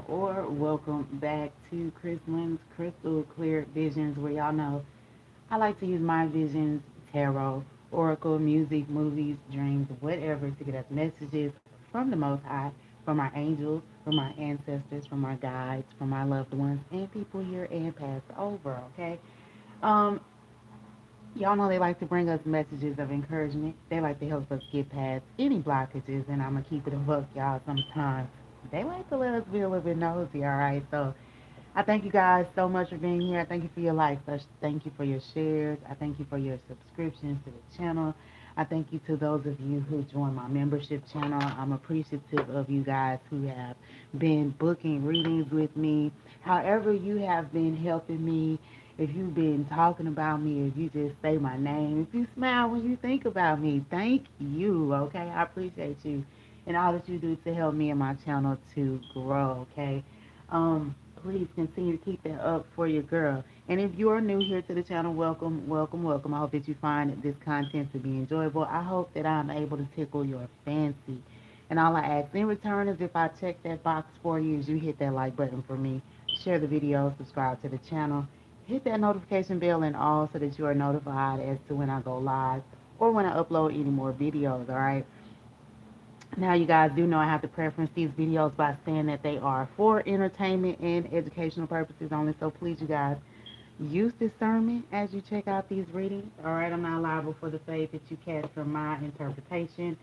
or welcome back to Kryslyn's Crystal Clear Visions, where y'all know I like to use my visions, tarot, oracle, music, movies, dreams, whatever, to get us messages from the Most High, from our angels, from our ancestors, from our guides, from our loved ones, and people here and passed over, okay? Um, Y'all know they like to bring us messages of encouragement. They like to help us get past any blockages, and I'm gonna keep it a buck, y'all. Sometimes they like to let us be a little bit nosy, all right? So I thank you guys so much for being here. I thank you for your likes. I thank you for your shares. I thank you for your subscriptions to the channel. I thank you to those of you who joined my membership channel. I'm appreciative of you guys who have been booking readings with me. However, you have been helping me. If you've been talking about me, if you just say my name, if you smile when you think about me, thank you, okay? I appreciate you and all that you do to help me and my channel to grow, okay? Please continue to keep that up for your girl. And if you are new here to the channel, welcome, welcome, welcome. I hope that you find this content to be enjoyable. I hope that I'm able to tickle your fancy. And all I ask in return is if I check that box for you, is you hit that like button for me, share the video, subscribe to the channel, hit that notification bell and all so that you are notified as to when I go live or when I upload any more videos, all right? Now, you guys do know I have to preference these videos by saying that they are for entertainment and educational purposes only. So please, you guys, use discernment as you check out these readings. All right, I'm not liable for the faith that you cast from my interpretation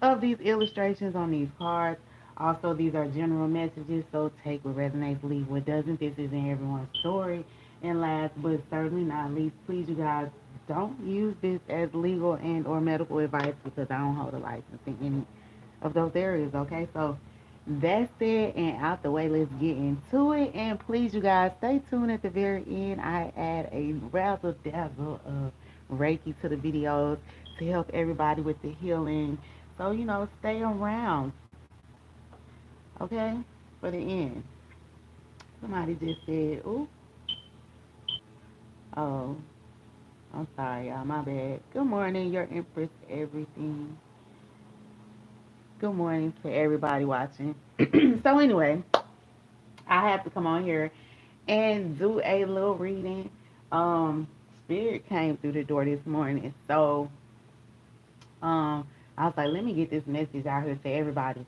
of these illustrations on these cards. Also, these are general messages, so take what resonates, leave what doesn't. This isn't everyone's story. And last but certainly not least, please, you guys, don't use this as legal and or medical advice because I don't hold a license in any of those areas, okay? So that's it, and out the way, let's get into it. And please, you guys, stay tuned at the very end. I add a razzle dazzle of Reiki to the videos to help everybody with the healing. So, stay around, okay, for the end. Somebody just said, ooh, oh, I'm sorry, y'all, my bad. Good morning, your Empress, everything. Good morning to everybody watching. So, anyway, I have to come on here and do a little reading. Um, Spirit came through the door this morning, so um, I was like, let me get this message out here to everybody.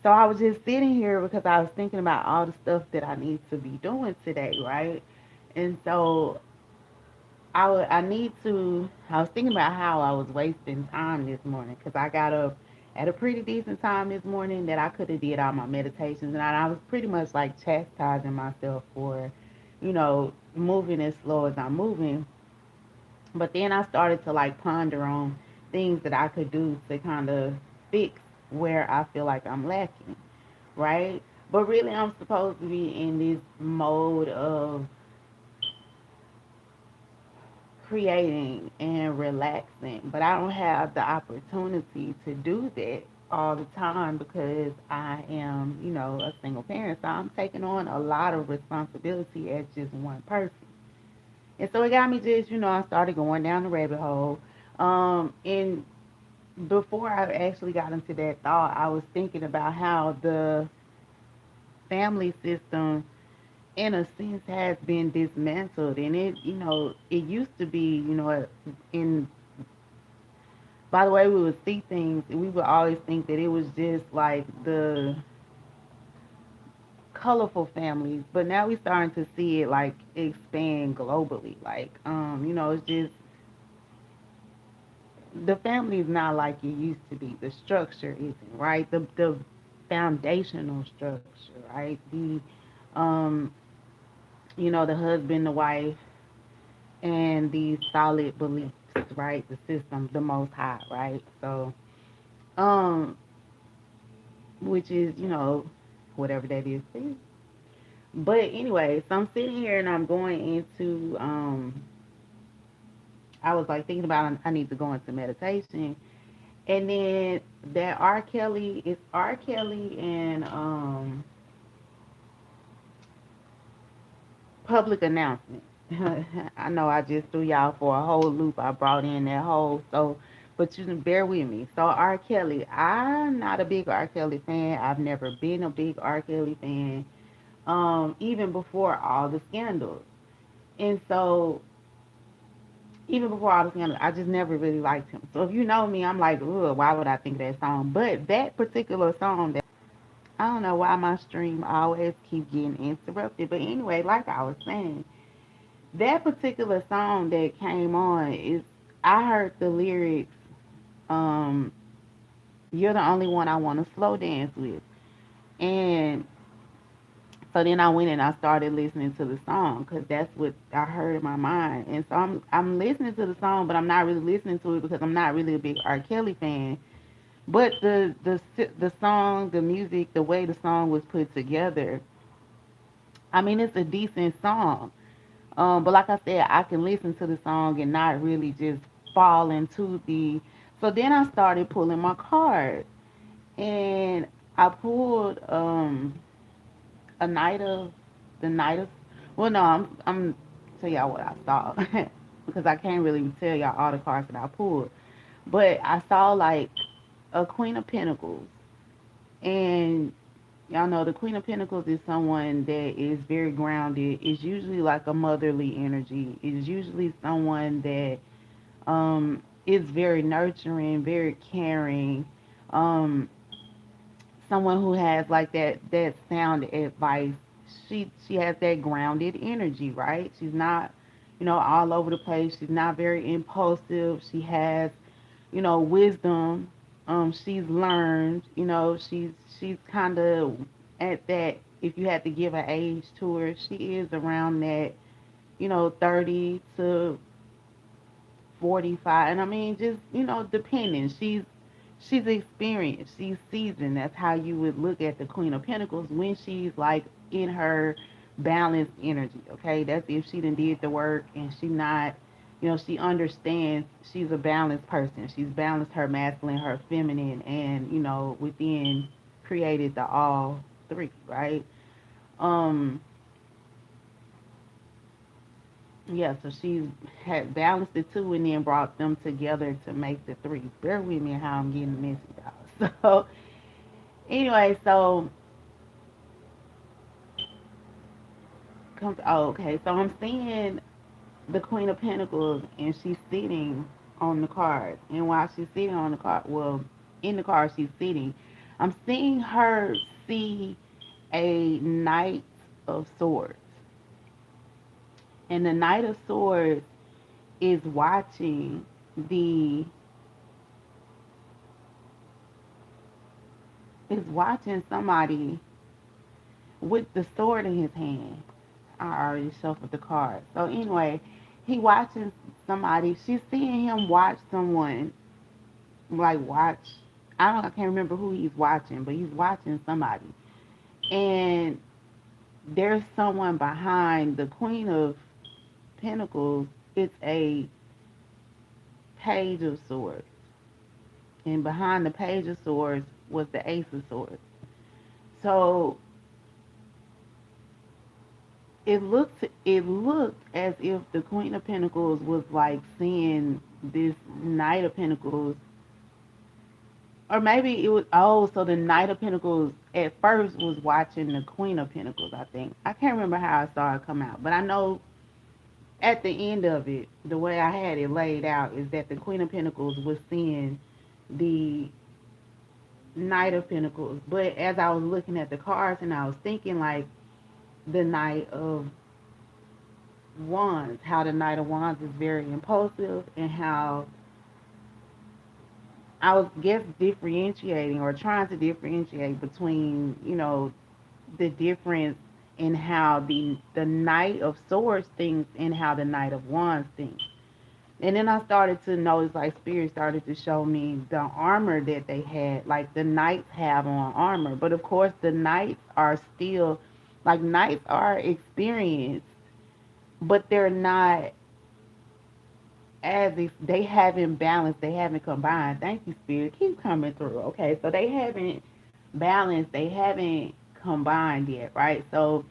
So I was just sitting here because I was thinking about all the stuff that I need to be doing today, right? And so I need to. I was thinking about how I was wasting time this morning because I got up at a pretty decent time this morning that I could have did all my meditations, and I was pretty much like chastising myself for, moving as slow as I'm moving. But then I started to like ponder on things that I could do to kind of fix where I feel like I'm lacking, right? But really, I'm supposed to be in this mode of creating and relaxing, but I don't have the opportunity to do that all the time because I am, a single parent. So I'm taking on a lot of responsibility as just one person. And so it got me just, I started going down the rabbit hole. And before I actually got into that thought, I was thinking about how the family system in a sense has been dismantled, and it used to be, in by the way we would see things, we would always think that it was just like the colorful families, but now we're starting to see it like expand globally. Like, it's just the family is not like it used to be. The structure isn't right. The foundational structure, right? Um, the husband, the wife, and these solid beliefs, right? The system, the most high, right? So, um, which is, whatever that is for you. But anyway, so I'm sitting here and I'm going into, I was like thinking about I need to go into meditation. And then that R. Kelly, it's R. Kelly and public announcement. I know I just threw y'all for a whole loop. I brought in that whole, so, but you can bear with me. So R. Kelly, I'm not a big R. Kelly fan. I've never been a big R. Kelly fan. even before all the scandals. And so, even before all the scandals, I just never really liked him. So if you know me, I'm like, ugh, why would I think of that song? But that particular song, that I don't know why my stream always keep getting interrupted. But anyway, like I was saying, that particular song that came on is, I heard the lyrics, um, "You're the only one I want to slow dance with," and so then I went and I started listening to the song because that's what I heard in my mind. And so I'm listening to the song, but I'm not really listening to it because I'm not really a big R. Kelly fan. But the song, the music, the way the song was put together, I mean, it's a decent song. But like I said, I can listen to the song and not really just fall into the. So then I started pulling my cards, and I pulled a night of the night of. Well, no, I'm tell y'all what I saw because I can't really tell y'all all the cards that I pulled, but I saw like a Queen of Pentacles, and y'all know the Queen of Pentacles is someone that is very grounded. It's usually like a motherly energy. It's usually someone that is very nurturing, very caring. Um, Someone who has like that sound advice. She has that grounded energy, right? She's not, all over the place. She's not very impulsive. She has, wisdom. She's learned. She's kind of at that. If you had to give an age to her, she is around that, 30 to 45. And I mean, just, depending. She's experienced, she's seasoned. That's how you would look at the Queen of Pentacles when she's like in her balanced energy. Okay, that's if she done did the work and she not, she understands she's a balanced person. She's balanced her masculine, her feminine, and within created the all three, right? Um, yeah, so she had balanced the two and then brought them together to make the three. Bear with me how I'm getting messy, y'all. So anyway, so comes. Oh, okay. So I'm seeing the Queen of Pentacles, and she's sitting on the card. And while she's sitting on the card, well, in the card she's sitting, I'm seeing her see a Knight of Swords, and the Knight of Swords is watching the is watching somebody with the sword in his hand. I already shuffled the card. So anyway, he watching somebody. She's seeing him watch someone, like watch. I can't remember who he's watching, but he's watching somebody. And there's someone behind the Queen of Pentacles. It's a Page of Swords. And behind the Page of Swords was the Ace of Swords. So it looked as if the Queen of Pentacles was like seeing this Knight of Pentacles, or maybe it was, so the Knight of Pentacles at first was watching the Queen of Pentacles. I think I can't remember how I saw it come out, but I know at the end of it, the way I had it laid out is that the Queen of Pentacles was seeing the Knight of Pentacles. But as I was looking at the cards and I was thinking like the Knight of Wands, how the Knight of Wands is very impulsive, and how I was guess differentiating or trying to differentiate between, the difference in how the Knight of Swords thinks and how the Knight of Wands thinks. And then I started to notice, like, Spirit started to show me the armor that they had. Like, the knights have on armor. But of course, the knights are still, like, knights are experienced, but they're not as if they haven't balanced, they haven't combined. Thank you, Spirit. Keep coming through. Okay, so they haven't balanced, they haven't combined yet, right? So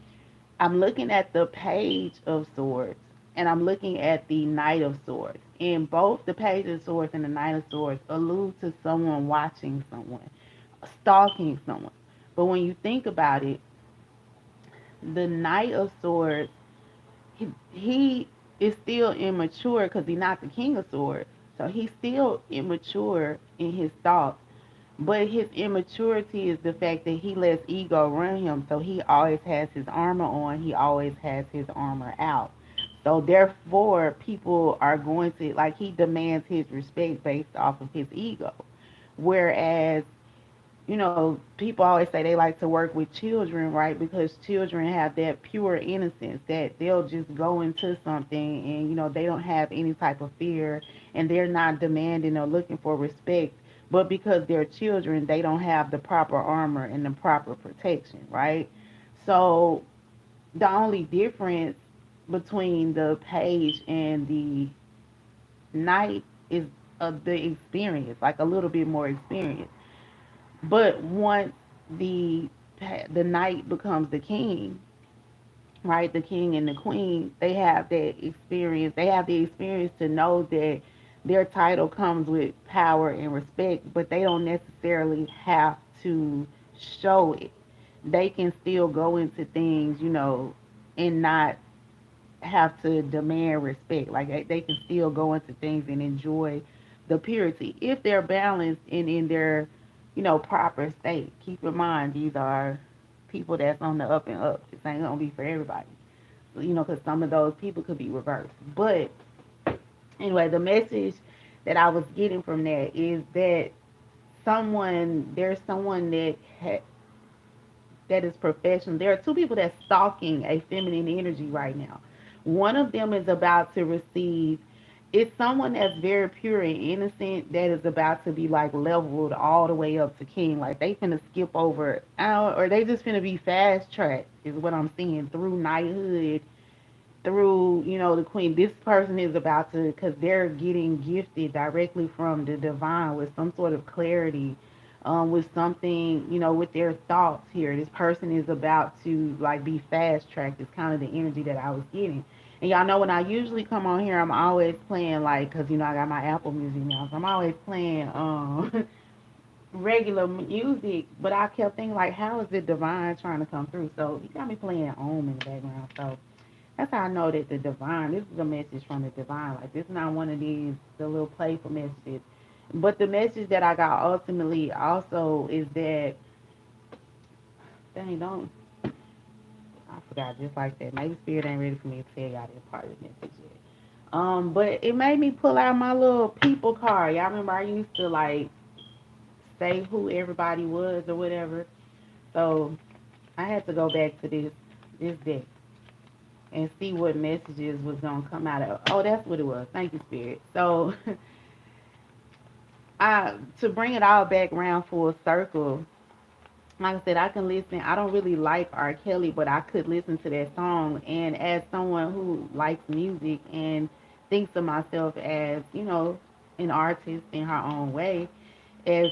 I'm looking at the Page of Swords and I'm looking at the Knight of Swords. And both the Page of Swords and the Knight of Swords allude to someone watching someone, stalking someone. But when you think about it, The Knight of Swords, he is still immature because he's not the King of Swords. So he's still immature in his thoughts. But his immaturity is the fact that he lets ego run him. So he always has his armor on. He always has his armor out. So therefore, people are going to, like, he demands his respect based off of his ego. Whereas, people always say they like to work with children, right? Because children have that pure innocence that they'll just go into something and, they don't have any type of fear and they're not demanding or looking for respect. But because they're children, they don't have the proper armor and the proper protection, right? So the only difference between the page and the knight is the experience, like a little bit more experience. But once the the knight becomes the king, right? The king and the queen, they have that experience. They have the experience to know that their title comes with power and respect, but they don't necessarily have to show it. They can still go into things, and not have to demand respect. Like they can still go into things and enjoy the purity if they're balanced and in their, proper state. Keep in mind these are people that's on the up and up. This ain't gonna be for everybody, because some of those people could be reversed. But anyway, the message that I was getting from that is that there's someone that is professional. There are two people that's stalking a feminine energy right now. One of them is about to receive, it's someone that's very pure and innocent that is about to be like leveled all the way up to king. Like they finna skip over out, or they just finna be fast tracked, is what I'm seeing, through knighthood, through, the queen. This person is about to, because they're getting gifted directly from the divine with some sort of clarity, with something, with their thoughts here. This person is about to like be fast tracked. It's kind of the energy that I was getting. And y'all know when I usually come on here, I'm always playing, like, because I got my Apple Music now, so I'm always playing regular music. But I kept thinking, like, how is the divine trying to come through? So he got me playing Om in the background. So that's how I know that the divine, this is a message from the divine. Like, this is not one of these, the little playful messages. But the message that I got ultimately also is that, dang, don't, I forgot just like that. Maybe Spirit ain't ready for me to tell y'all this part of the message yet. But it made me pull out my little people card. Y'all remember I used to, like, say who everybody was or whatever. So I had to go back to this deck and see what messages was gonna come out of. Oh, that's what it was. Thank you, Spirit. So, to bring it all back around full circle, like I said, I can listen. I don't really like R. Kelly, but I could listen to that song. And as someone who likes music and thinks of myself as, an artist in her own way, as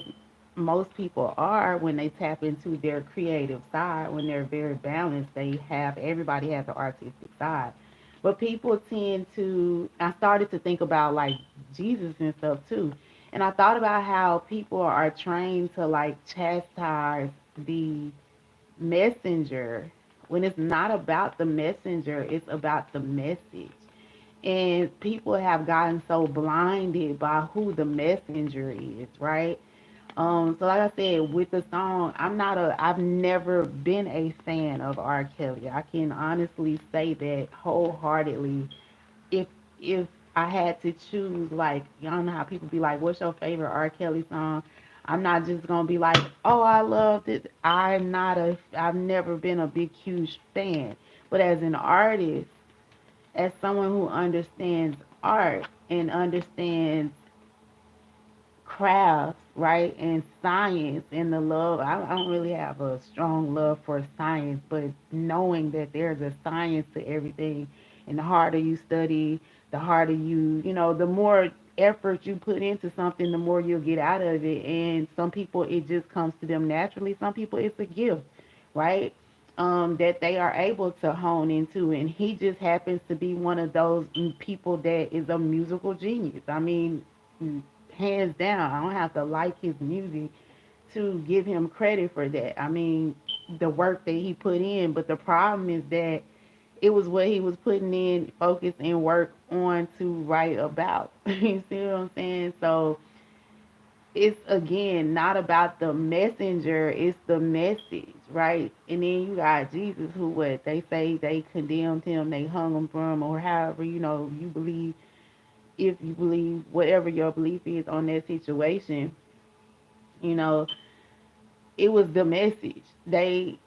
most people are when they tap into their creative side, when they're very balanced, everybody has an artistic side. But people tend to, I started to think about like Jesus and stuff too. And I thought about how people are trained to like chastise the messenger when it's not about the messenger, it's about the message. And people have gotten so blinded by who the messenger is, right? So like I said, with the song, I've never been a fan of R. Kelly. I can honestly say that wholeheartedly. If if I had to choose, like, y'all know how people be like, what's your favorite R. Kelly song? I'm not just gonna be like, oh, I love it. I've never been a big, huge fan. But as an artist, as someone who understands art and understands crafts, right, and science and the love. I don't really have a strong love for science, but knowing that there's a science to everything, and the harder you study, the harder the more effort you put into something, the more you'll get out of it. And some people, it just comes to them naturally. Some people, it's a gift, right? That they are able to hone into. And he just happens to be one of those people that is a musical genius. I mean, hands down. I don't have to like his music to give him credit for that. I mean, the work that he put in. But the problem is that it was what he was putting in focus and work on to write about. You see what I'm saying? So it's again not about the messenger, it's the message, right? And then you got Jesus, who what they say they condemned him, they hung him from, or however, you believe, if you believe whatever your belief is on that situation, you know, it was the message. They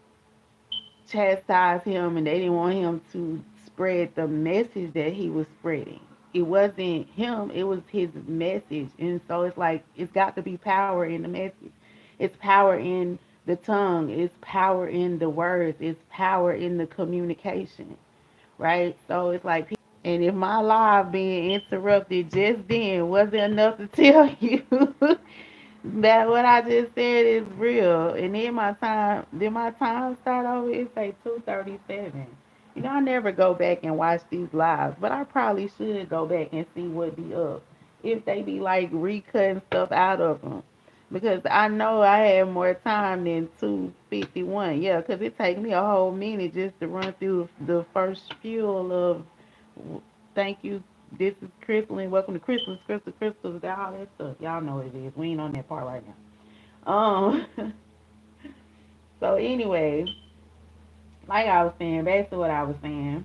chastised him and they didn't want him to spread the message that he was spreading. It wasn't him, it was his message. And so it's like it's got to be power in the message. It's power in the tongue, it's power in the words, it's power in the communication, right? So it's like, and if my live being interrupted just then wasn't enough to tell you that what I just said is real. And then my time start over? It say 2:37. I never go back and watch these lives, but I probably should go back and see what be up. If they be like recutting stuff out of them. Because I know I had more time than 2:51. Yeah, because it take me a whole minute just to run through the first few of thank you. This is Kryslyn. Welcome to Crystals, all that stuff. Y'all know what it is. We ain't on that part right now. So anyway, like I was saying, back to what I was saying.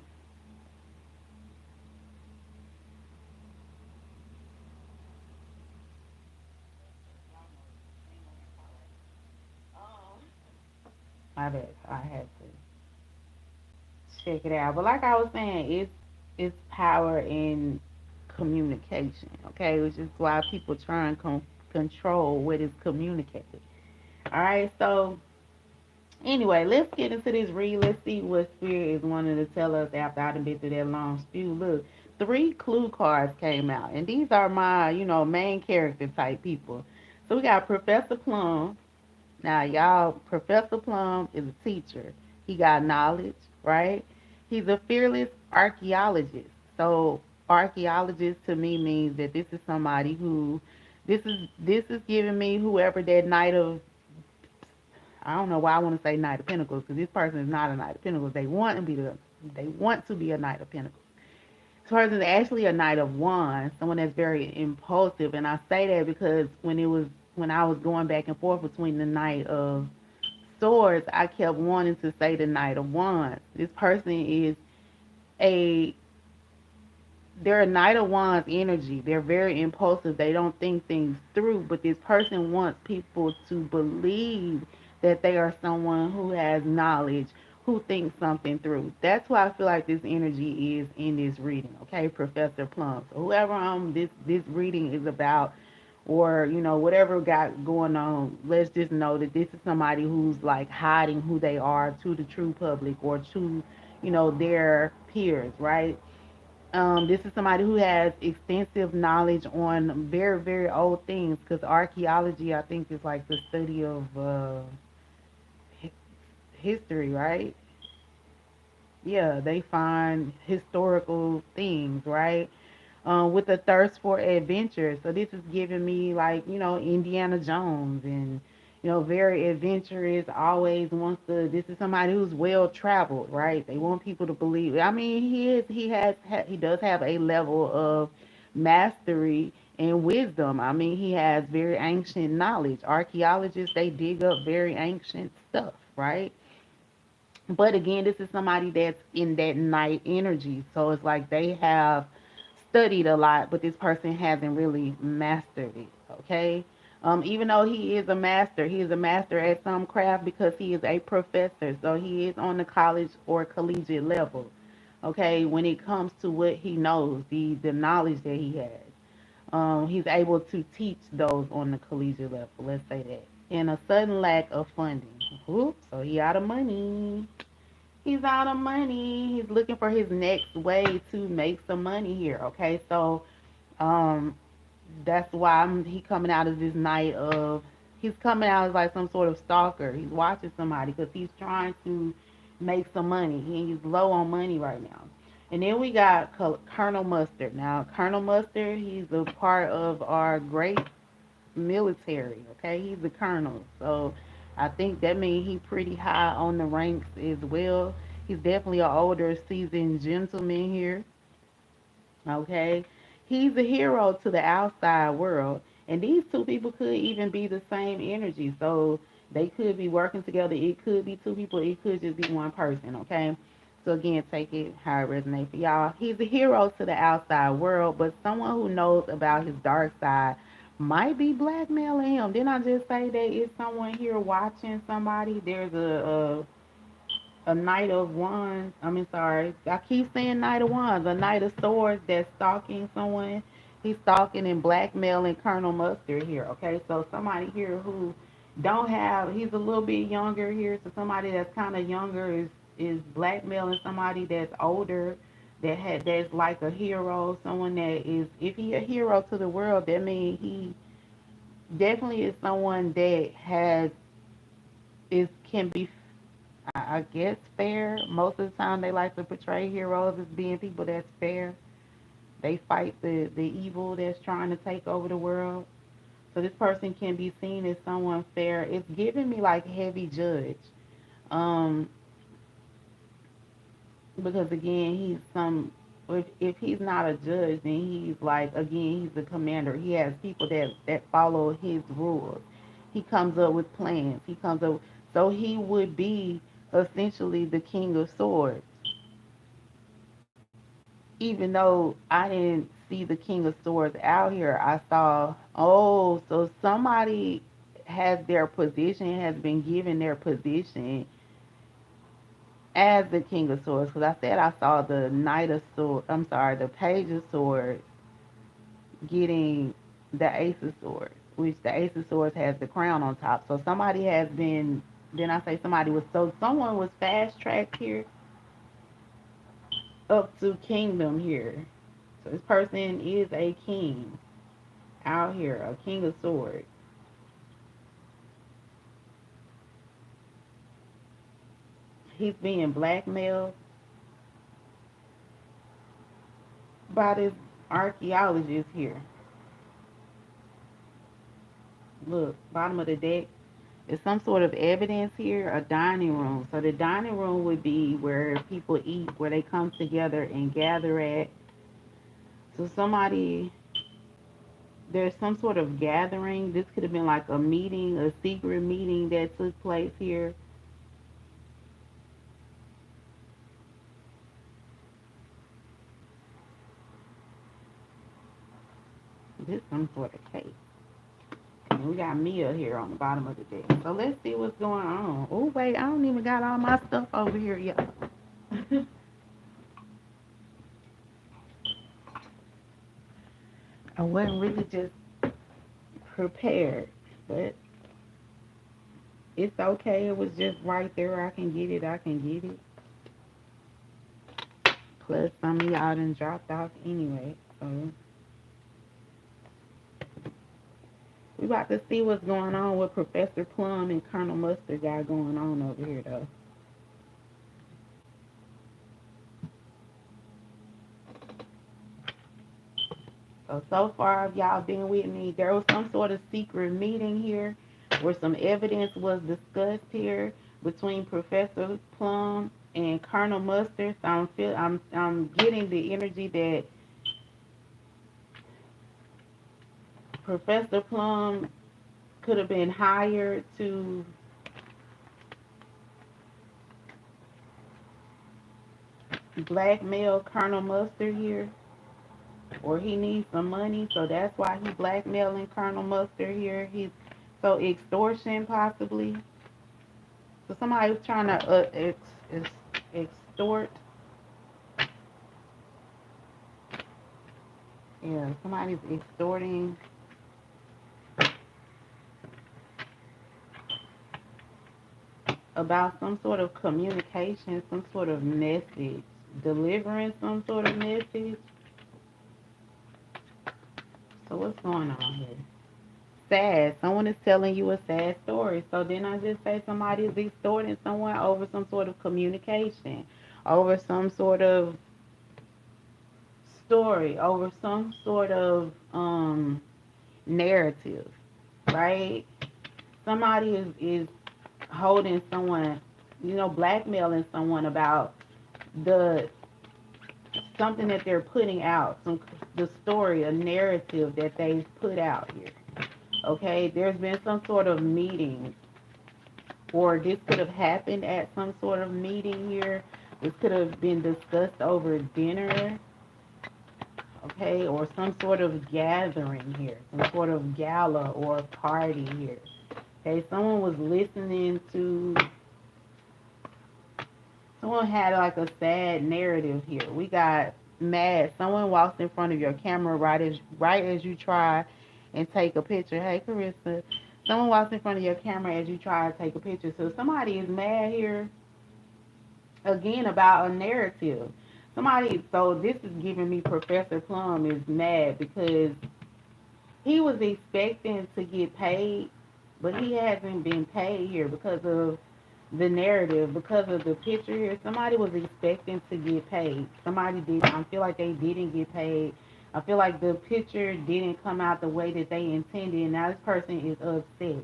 My bad. I had to check it out. But like I was saying, it's power in communication. Okay, which is why people try and control what is communicated. All right, so anyway, let's get into this read. Let's see what Spirit is wanting to tell us after I've been through that long spew. Look, three clue cards came out, and these are my, main character type people. So we got Professor Plum. Now, y'all, Professor Plum is a teacher. He got knowledge, right? He's a fearless archaeologist. So, archaeologist to me means that this is somebody who, this is giving me whoever that knight of, I don't know why I want to say Knight of Pentacles, because this person is not a Knight of Pentacles. They want to be a Knight of Pentacles. This person is actually a Knight of Wands, someone that's very impulsive, and I say that because when I was going back and forth between the Knight of Swords, I kept wanting to say the Knight of Wands. This person is a they're a Knight of Wands energy. They're very impulsive. They don't think things through, but this person wants people to believe that they are someone who has knowledge, who thinks something through. That's why I feel like this energy is in this reading. Okay, Professor Plum. So whoever this reading is about, or whatever got going on, let's just know that this is somebody who's like hiding who they are to the true public or to their peers, right? This is somebody who has extensive knowledge on very, very old things, because archaeology, I think, is like the study of history, right? Yeah, they find historical things, right? With a thirst for adventure. So this is giving me like, Indiana Jones and, very adventurous, always wants to, this is somebody who's well traveled, right? They want people to believe. I mean, he does have a level of mastery and wisdom. I mean, he has very ancient knowledge. Archaeologists, they dig up very ancient stuff, right? But again, this is somebody that's in that night energy. So it's like they have studied a lot, but this person hasn't really mastered it. Okay. Even though he is a master at some craft because he is a professor. So he is on the college or collegiate level. Okay. When it comes to what he knows, the knowledge that he has, he's able to teach those on the collegiate level. Let's say that. And a sudden lack of funding. Oops, so he out of money. He's out of money. He's looking for his next way to make some money here. Okay, so um, that's why he coming out as this night of. He's coming out as like some sort of stalker. He's watching somebody because he's trying to make some money. He's low on money right now. And then we got Colonel Mustard. Now, Colonel Mustard, he's a part of our great military. Okay, he's a colonel. So I think that means he pretty high on the ranks as well. He's definitely an older, seasoned gentleman here. Okay, he's a hero to the outside world, and these two people could even be the same energy. So they could be working together. It could be two people. It could just be one person. Okay. So again, take it how it resonates for y'all. He's a hero to the outside world, but someone who knows about his dark side might be blackmailing him. Didn't I just say that it's someone here watching somebody? There's a knight of wands. I mean, sorry, I keep saying knight of wands. A knight of swords that's stalking someone. He's stalking and blackmailing Colonel Mustard here. Okay, so somebody here who don't have. He's a little bit younger here, so somebody that's kind of younger is blackmailing somebody that's older. That's like a hero. Someone that is, if he a hero to the world, that means he definitely is someone that has is can be, I guess, fair. Most of the time, they like to portray heroes as being people that's fair. They fight the evil that's trying to take over the world. So this person can be seen as someone fair. It's giving me like heavy judge. Um, because again, he's some. If he's not a judge, then he's like, again, he's the commander. He has people that follow his rules. He comes up with plans. He comes up. So he would be essentially the king of swords, even though I didn't see the King of Swords out here. I saw, oh, so somebody has their position, has been given their position as the King of Swords. Because I said I saw the Knight of Swords, I'm sorry, the Page of Swords getting the Ace of Swords, which the Ace of Swords has the crown on top. So somebody has been, then I say somebody was, so someone was fast tracked here up to kingdom here. So this person is a king out here, a king of swords. He's being blackmailed by this archaeologist here. Look, bottom of the deck. There's some sort of evidence here, a dining room. So the dining room would be where people eat, where they come together and gather at. So somebody, there's some sort of gathering. This could have been like a meeting, a secret meeting that took place here. This is some sort of cake. And we got Mia here on the bottom of the deck. So let's see what's going on. Oh, wait, I don't even got all my stuff over here yet. I wasn't really just prepared, but it's okay. It was just right there. I can get it. I can get it. Plus, some of y'all done dropped off anyway. So we about to see what's going on with Professor Plum and Colonel Mustard got going on over here, though. So far, if y'all been with me, there was some sort of secret meeting here where some evidence was discussed here between Professor Plum and Colonel Mustard. So I'm getting the energy that Professor Plum could have been hired to blackmail Colonel Mustard here, or he needs some money, so that's why he blackmailing Colonel Mustard here. He's so extortion possibly. So somebody was trying to extort. Yeah, somebody's extorting about some sort of communication, some sort of message, delivering some sort of message. So what's going on here? Sad. Someone is telling you a sad story. So then I just say somebody is extorting someone over some sort of communication, over some sort of story, over some sort of narrative, right? Somebody is holding someone, blackmailing someone about the something that they're putting out, the story, a narrative that they've put out here. Okay, there's been some sort of meeting, or this could have happened at some sort of meeting here. This could have been discussed over dinner, okay, or some sort of gathering here, some sort of gala or party here. Okay, someone had like a sad narrative here. We got mad. Someone walks in front of your camera right as you try and take a picture. Hey, Carissa. Someone walks in front of your camera as you try to take a picture. So somebody is mad here again about a narrative. So this is giving me Professor Plum is mad because he was expecting to get paid, but he hasn't been paid here because of the narrative, because of the picture here. Somebody was expecting to get paid. Somebody did. I feel like they didn't get paid. I feel like the picture didn't come out the way that they intended, and now this person is upset.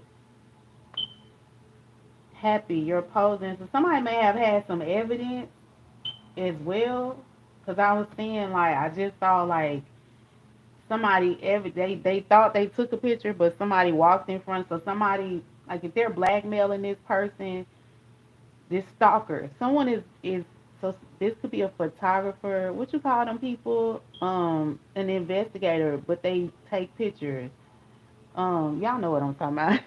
Happy, you're posing. So somebody may have had some evidence as well, because I was seeing like I just saw like they thought they took a picture, but somebody walked in front. So somebody, like, if they're blackmailing this person, this stalker, someone is so this could be a photographer. What you call them people? An investigator, but they take pictures. Y'all know what I'm talking about.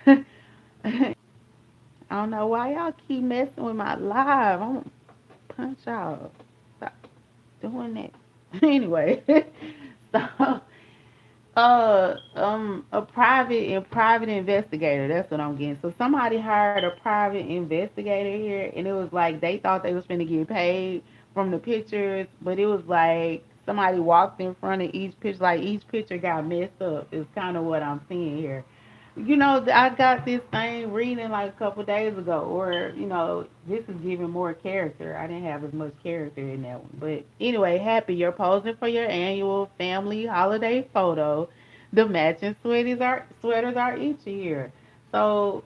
I don't know why y'all keep messing with my live. I'm gonna punch y'all. Stop doing that. Anyway, so a private investigator. That's what I'm getting. So somebody hired a private investigator here, and it was like they thought they was finna get paid from the pictures, but it was like somebody walked in front of each picture, like each picture got messed up. Is kind of what I'm seeing here. I got this thing reading like a couple days ago, or this is giving more character. I didn't have as much character in that one, but anyway, happy you're posing for your annual family holiday photo. The matching sweaters are each year. So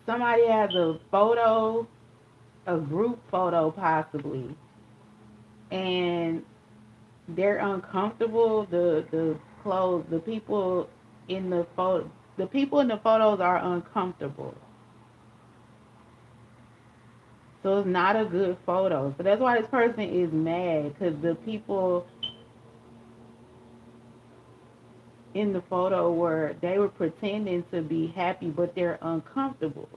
somebody has a photo, a group photo possibly, and they're uncomfortable. The clothes, in the photo, the people in the photos are uncomfortable. So it's not a good photo. So that's why this person is mad because the people in the photo they were pretending to be happy, but they're uncomfortable.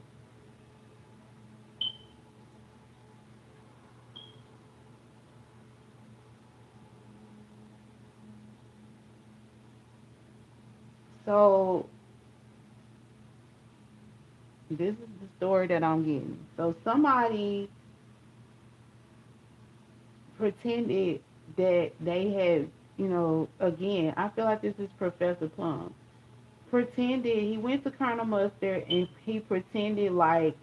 So this is the story that I'm getting. So somebody pretended that they had, again, I feel like this is Professor Plum. Pretended he went to Colonel Mustard and he pretended like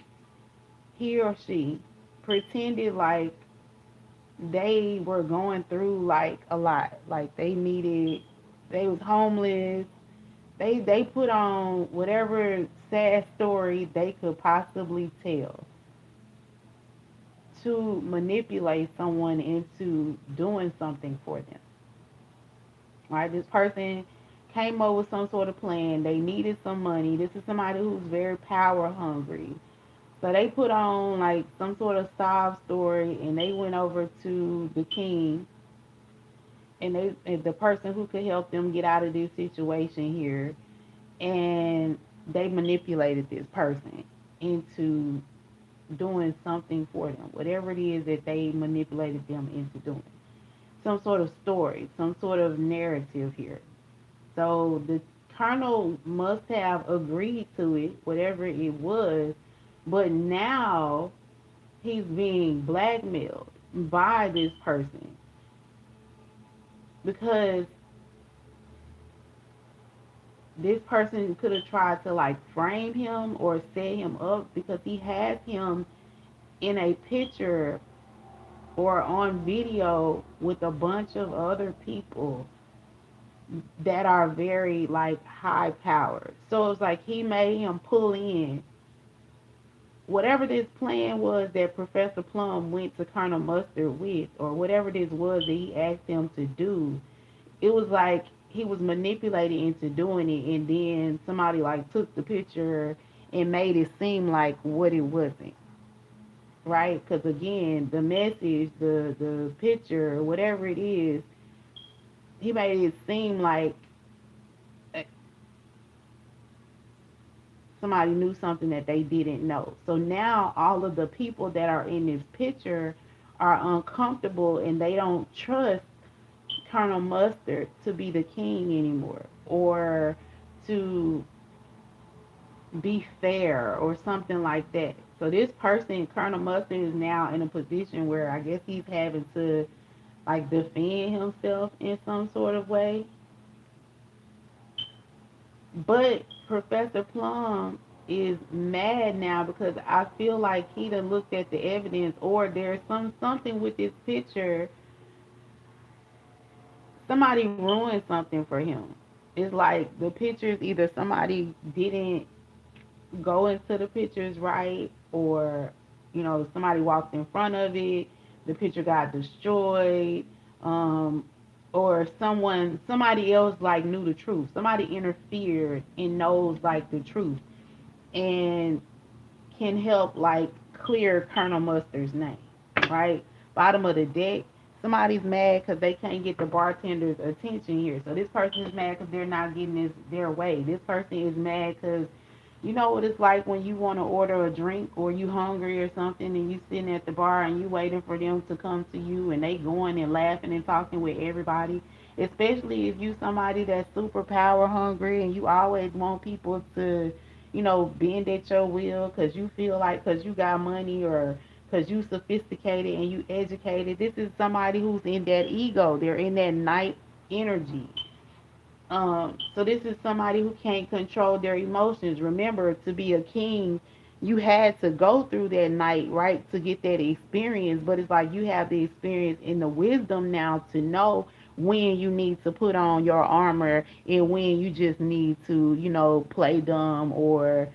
he or she pretended like they were going through like a lot. Like they was homeless. They put on whatever sad story they could possibly tell to manipulate someone into doing something for them. Right? This person came up with some sort of plan. They needed some money. This is somebody who's very power hungry. So they put on like some sort of sob story and they went over to the king and the person who could help them get out of this situation here, and they manipulated this person into doing something for them, whatever it is that they manipulated them into doing. Some sort of story, some sort of narrative here. So the colonel must have agreed to it, whatever it was, but now he's being blackmailed by this person because this person could have tried to like frame him or set him up because he has him in a picture or on video with a bunch of other people that are very like high powered. So it's like he made him pull in whatever this plan was that Professor Plum went to Colonel Mustard with, or whatever this was that he asked him to do, it was like he was manipulated into doing it, and then somebody like took the picture and made it seem like what it wasn't, right? Because again, the message, the picture, whatever it is, he made it seem like uh, somebody knew something that they didn't know. So now all of the people that are in this picture are uncomfortable and they don't trust Colonel Mustard to be the king anymore, or to be fair or something like that. So this person, Colonel Mustard, is now in a position where I guess he's having to like defend himself in some sort of way. But Professor Plum is mad now because I feel like he done looked at the evidence, or there's something with this picture. Somebody ruined something for him. It's like the pictures, either somebody didn't go into the pictures right, or somebody walked in front of it, the picture got destroyed, um or somebody else like knew the truth, somebody interfered and knows like the truth, and can help like clear Colonel Mustard's name, right? Bottom of the deck, somebody's mad because they can't get the bartender's attention here. So this person is mad because they're not getting their way. This person is mad because you know what it's like when you want to order a drink, or you hungry or something, and you sitting at the bar and you waiting for them to come to you, and they going and laughing and talking with everybody. Especially if you somebody that's super power hungry and you always want people to, bend at your will because you feel like because you got money, or because you sophisticated and you educated. This is somebody who's in that ego. They're in that night energy. So this is somebody who can't control their emotions. Remember, to be a king, you had to go through that night, right, to get that experience. But it's like you have the experience and the wisdom now to know when you need to put on your armor and when you just need to, play dumb, or,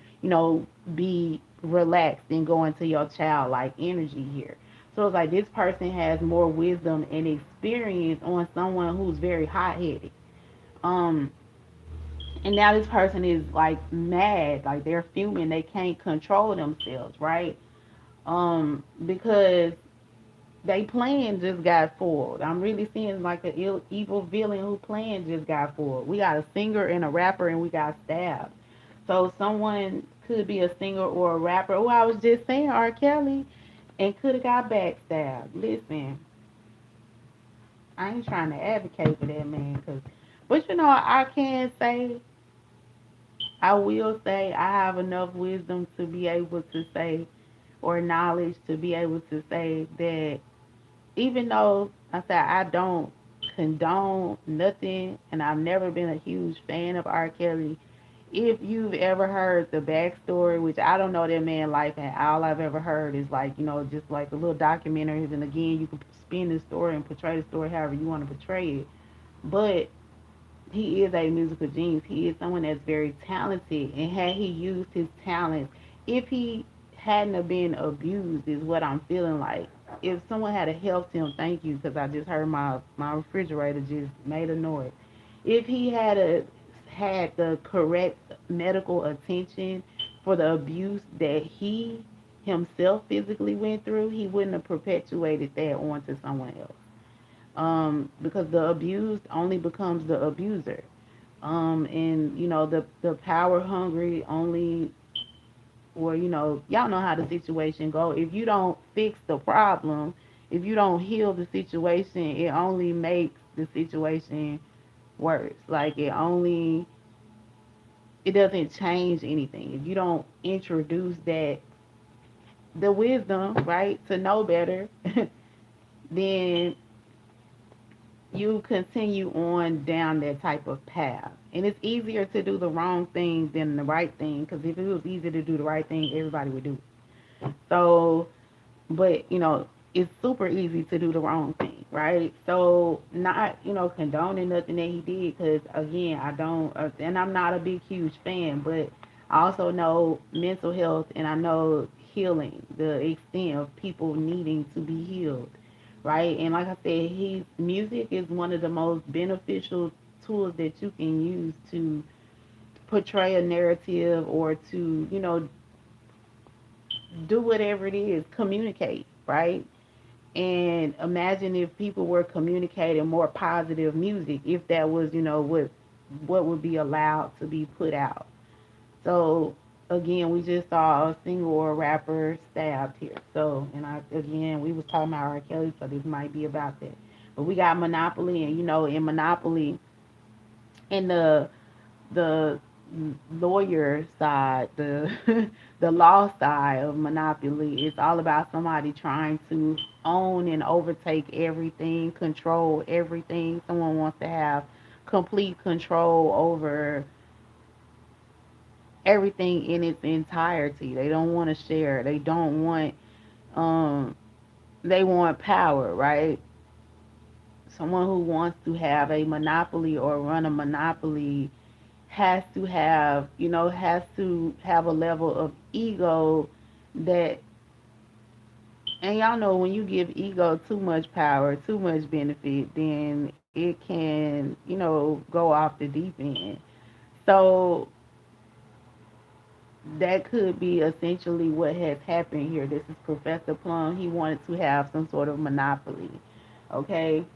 be relaxed and go into your childlike energy here. So it's like this person has more wisdom and experience on someone who's very hot headed. Um, and now this person is like mad, like they're fuming, they can't control themselves, right? Because they plan just got foiled. I'm really seeing like an evil villain who plan just got foiled. We got a singer and a rapper, and we got stabbed. So someone could be a singer or a rapper. Oh, I was just saying R. Kelly, and could have got backstabbed. Listen, I ain't trying to advocate for that man, cause, but I can say, I will say, I have enough wisdom to be able to say, or knowledge to be able to say that even though I said I don't condone nothing, and I've never been a huge fan of R. Kelly, if you've ever heard the backstory, which I don't know that man's life, and all I've ever heard is like, just like the little documentaries, and again, you can spin the story and portray the story however you want to portray it. But he is a musical genius. He is someone that's very talented, and had he used his talents, if he hadn't have been abused, is what I'm feeling like. If someone had helped him, thank you, because I just heard my refrigerator just made a noise. If he had the correct medical attention for the abuse that he himself physically went through, he wouldn't have perpetuated that onto someone else. Because the abused only becomes the abuser. And the power hungry only, or y'all know how the situation go. If you don't fix the problem, if you don't heal the situation, it only makes the situation worse. Like it doesn't change anything. If you don't introduce the wisdom, right, to know better, then you continue on down that type of path. And it's easier to do the wrong thing than the right thing, because if it was easy to do the right thing, everybody would do it. So, but it's super easy to do the wrong thing, right? So, not condoning nothing that he did, because again, I don't, and I'm not a big huge fan, but I also know mental health, and I know healing, the extent of people needing to be healed, right? And like I said, music is one of the most beneficial tools that you can use to portray a narrative or to, do whatever it is, communicate, right? And imagine if people were communicating more positive music, if that was, what would be allowed to be put out. So again, we just saw a singer or a rapper stabbed here. So, and again, we was talking about R. Kelly, so this might be about that. But we got Monopoly, and in Monopoly, in the lawyer side, the the law side of Monopoly, it's all about somebody trying to own and overtake everything, control everything. Someone wants to have complete control over everything in its entirety. They don't want to share. They don't want um they want power, right? Someone who wants to have a monopoly or run a monopoly has to have a level of ego that, and y'all know when you give ego too much power, too much benefit, then it can, go off the deep end. So that could be essentially what has happened here. This is Professor Plum. He wanted to have some sort of monopoly. Okay,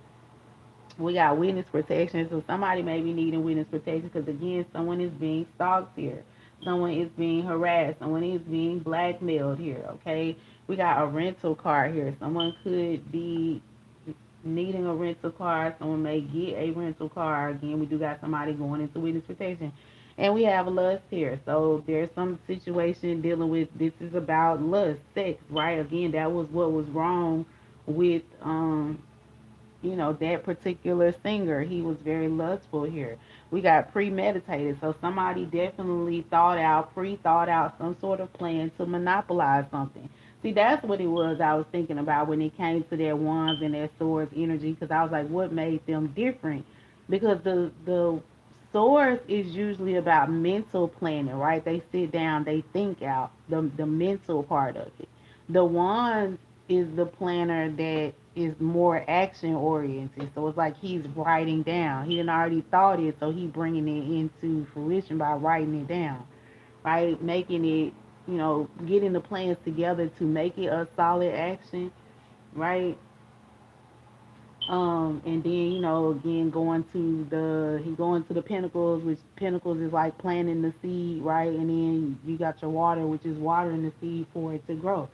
we got witness protection, so somebody may be needing witness protection because again, someone is being stalked here, someone is being harassed, someone is being blackmailed here. Okay, we got a rental car here. Someone could be needing a rental car. Someone may get a rental car. Again, we do got somebody going into witness protection. And we have lust here. So there's some situation dealing with, this is about lust, sex, right? Again, that was what was wrong with that particular singer. He was very lustful here. We got premeditated. So somebody definitely pre-thought out some sort of plan to monopolize something. See, that's what it was I was thinking about when it came to their wands and their swords energy, because I was like, what made them different? Because the swords is usually about mental planning, right? They sit down, they think out the mental part of it. The wands is the planner that is more action oriented. So it's like he's writing down. He didn't already thought it, so he bringing it into fruition by writing it down, right? Making it, getting the plans together to make it a solid action, right? And then, again, going to the pinnacles, which pinnacles is like planting the seed, right? And then you got your water, which is watering the seed for it to grow.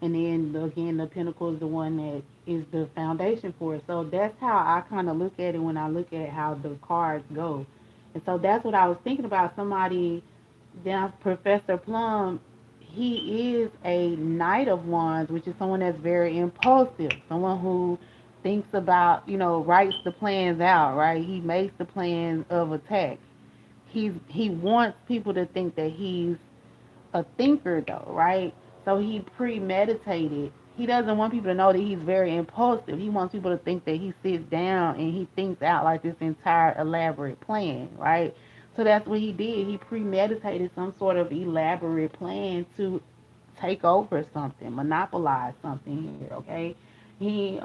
And then again, the pinnacle is the one that is the foundation for it. So that's how I kind of look at it when I look at how the cards go. And so that's what I was thinking about. Somebody, down Professor Plum, he is a Knight of Wands, which is someone that's very impulsive, someone who thinks about, writes the plans out, right? He makes the plans of attack. He wants people to think that he's a thinker though, right? So he premeditated. He doesn't want people to know that he's very impulsive. He wants people to think that he sits down and he thinks out like this entire elaborate plan, right? So that's what he did. He premeditated some sort of elaborate plan to take over something, monopolize something here, okay? He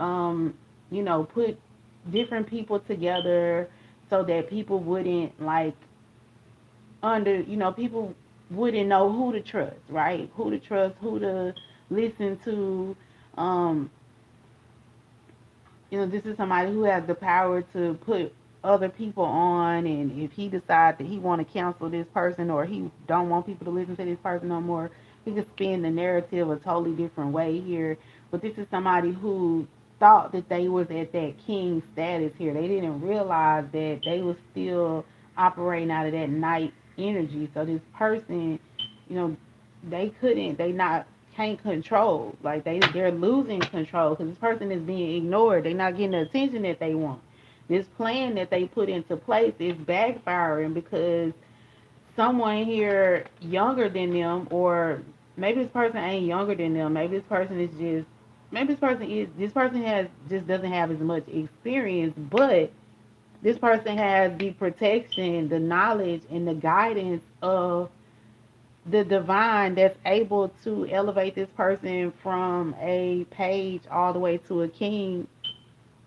put different people together so that people wouldn't like people wouldn't know who to trust, right? Who to trust, who to listen to. Um, this is somebody who has the power to put other people on, and if he decides that he want to cancel this person or he don't want people to listen to this person no more, he can spin the narrative a totally different way here. But this is somebody who thought that they was at that king status here. They didn't realize that they was still operating out of that night energy. So this person, you know, they not can't control. Like they're losing control because this person is being ignored. They're not getting the attention that they want. This plan that they put into place is backfiring because someone here younger than them, or maybe this person ain't younger than them. This person has just doesn't have as much experience, but this person has the protection, the knowledge, and the guidance of the divine that's able to elevate this person from a page all the way to a king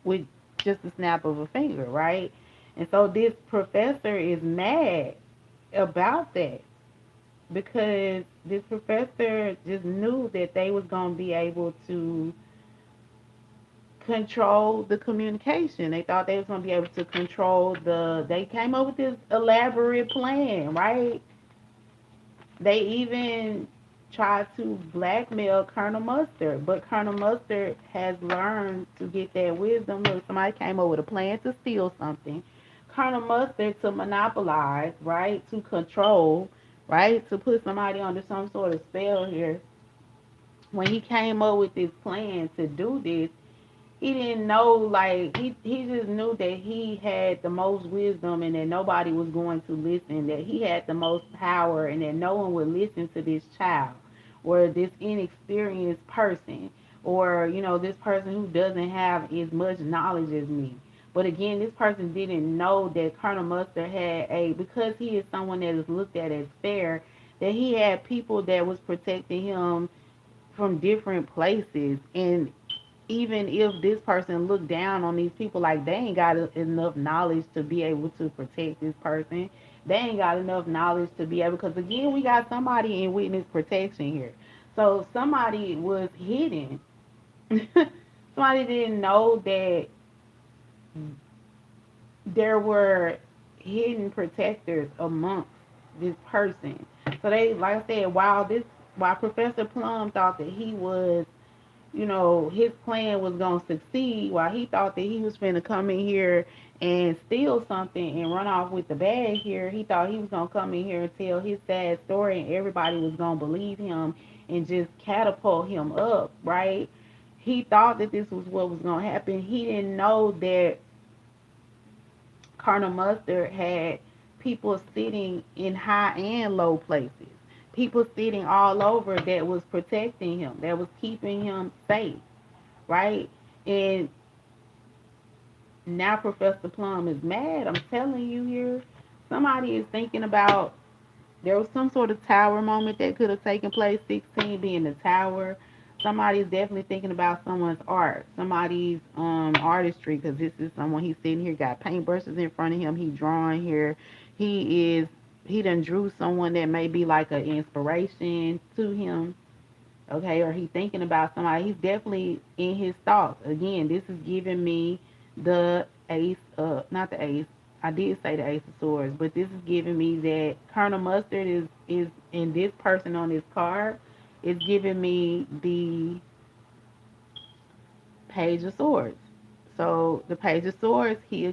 with just a snap of a finger, right? And so this professor is mad about that because this professor just knew that they was going to be able to control the communication. They thought they was going to be able to control they came up with this elaborate plan, right? They even tried to blackmail Colonel Mustard, but Colonel Mustard has learned to get that wisdom. Look, somebody came up with a plan to steal something. Colonel Mustard to monopolize, right? To control, right? To put somebody under some sort of spell here. When he came up with this plan to do this, he didn't know, like he just knew that he had the most wisdom and that nobody was going to listen, that he had the most power and that no one would listen to this child or this inexperienced person, or this person who doesn't have as much knowledge as me. But again, this person didn't know that Colonel Mustard had because he is someone that is looked at as fair, that he had people that was protecting him from different places. And even if this person looked down on these people like they ain't got enough knowledge to be able to protect this person, they ain't got enough knowledge to be able, because again, we got somebody in witness protection here. So somebody was hidden. Somebody didn't know that there were hidden protectors amongst this person. So they, like I said, while Professor Plum thought that he was, his plan was going to succeed, while he thought that he was going to come in here and steal something and run off with the bag here. He thought he was going to come in here and tell his sad story and everybody was going to believe him and just catapult him up, right? He thought that this was what was going to happen. He didn't know that Colonel Mustard had people sitting in high and low places, people sitting all over that was protecting him, that was keeping him safe, right? And now Professor Plum is mad. I'm telling you here, somebody is thinking about, there was some sort of tower moment that could have taken place, 16 being the tower. Somebody's definitely thinking about someone's art, somebody's artistry, because this is someone, he's sitting here, got paintbrushes in front of him, he drawing here. He done drew someone that may be like an inspiration to him, okay, or he thinking about somebody. He's definitely in his thoughts. Again, this is giving me the ace of, not the ace, I did say the ace of swords, but this is giving me that Colonel Mustard is in this person on this card is giving me the page of swords. So the page of swords, he's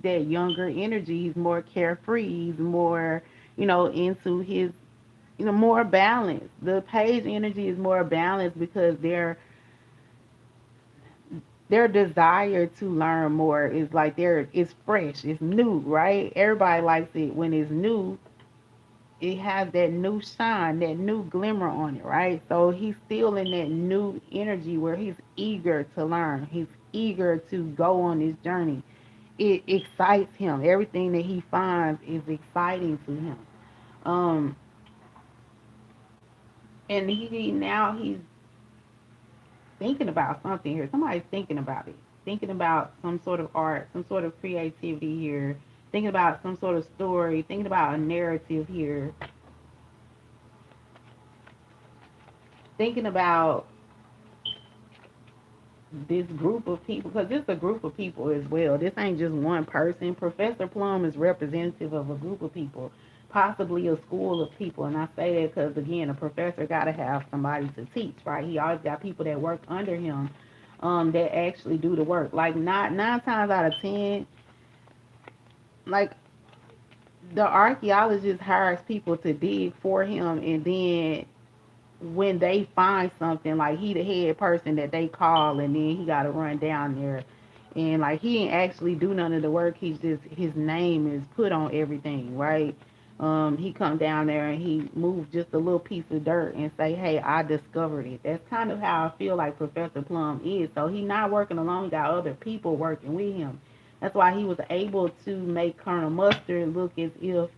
that younger energy, he's more carefree, he's more, into his, more balanced. The page energy is more balanced because their desire to learn more is like it's fresh, it's new, right? Everybody likes it when it's new. It has that new shine, that new glimmer on it, right? So he's still in that new energy where he's eager to learn. He's eager to go on this journey. It excites him. Everything that he finds is exciting to him. Um, and he's thinking about something here. Somebody's thinking about it. Thinking about some sort of art, some sort of creativity here. Thinking about some sort of story. Thinking about a narrative here. Thinking about this group of people, because it's a group of people as well. This ain't just one person. Professor Plum is representative of a group of people, possibly a school of people. And I say that because, again, a professor got to have somebody to teach, right? He always got people that work under him, that actually do the work. Like, not 9 times out of 10, like, the archaeologist hires people to dig for him, and then when they find something, like he the head person that they call, and then he got to run down there, and like he didn't actually do none of the work. He's just, his name is put on everything, right? He come down there and he moved just a little piece of dirt and say, hey, I discovered it. That's kind of how I feel like Professor Plum is. So he not working alone, he got other people working with him. That's why he was able to make Colonel Mustard look as if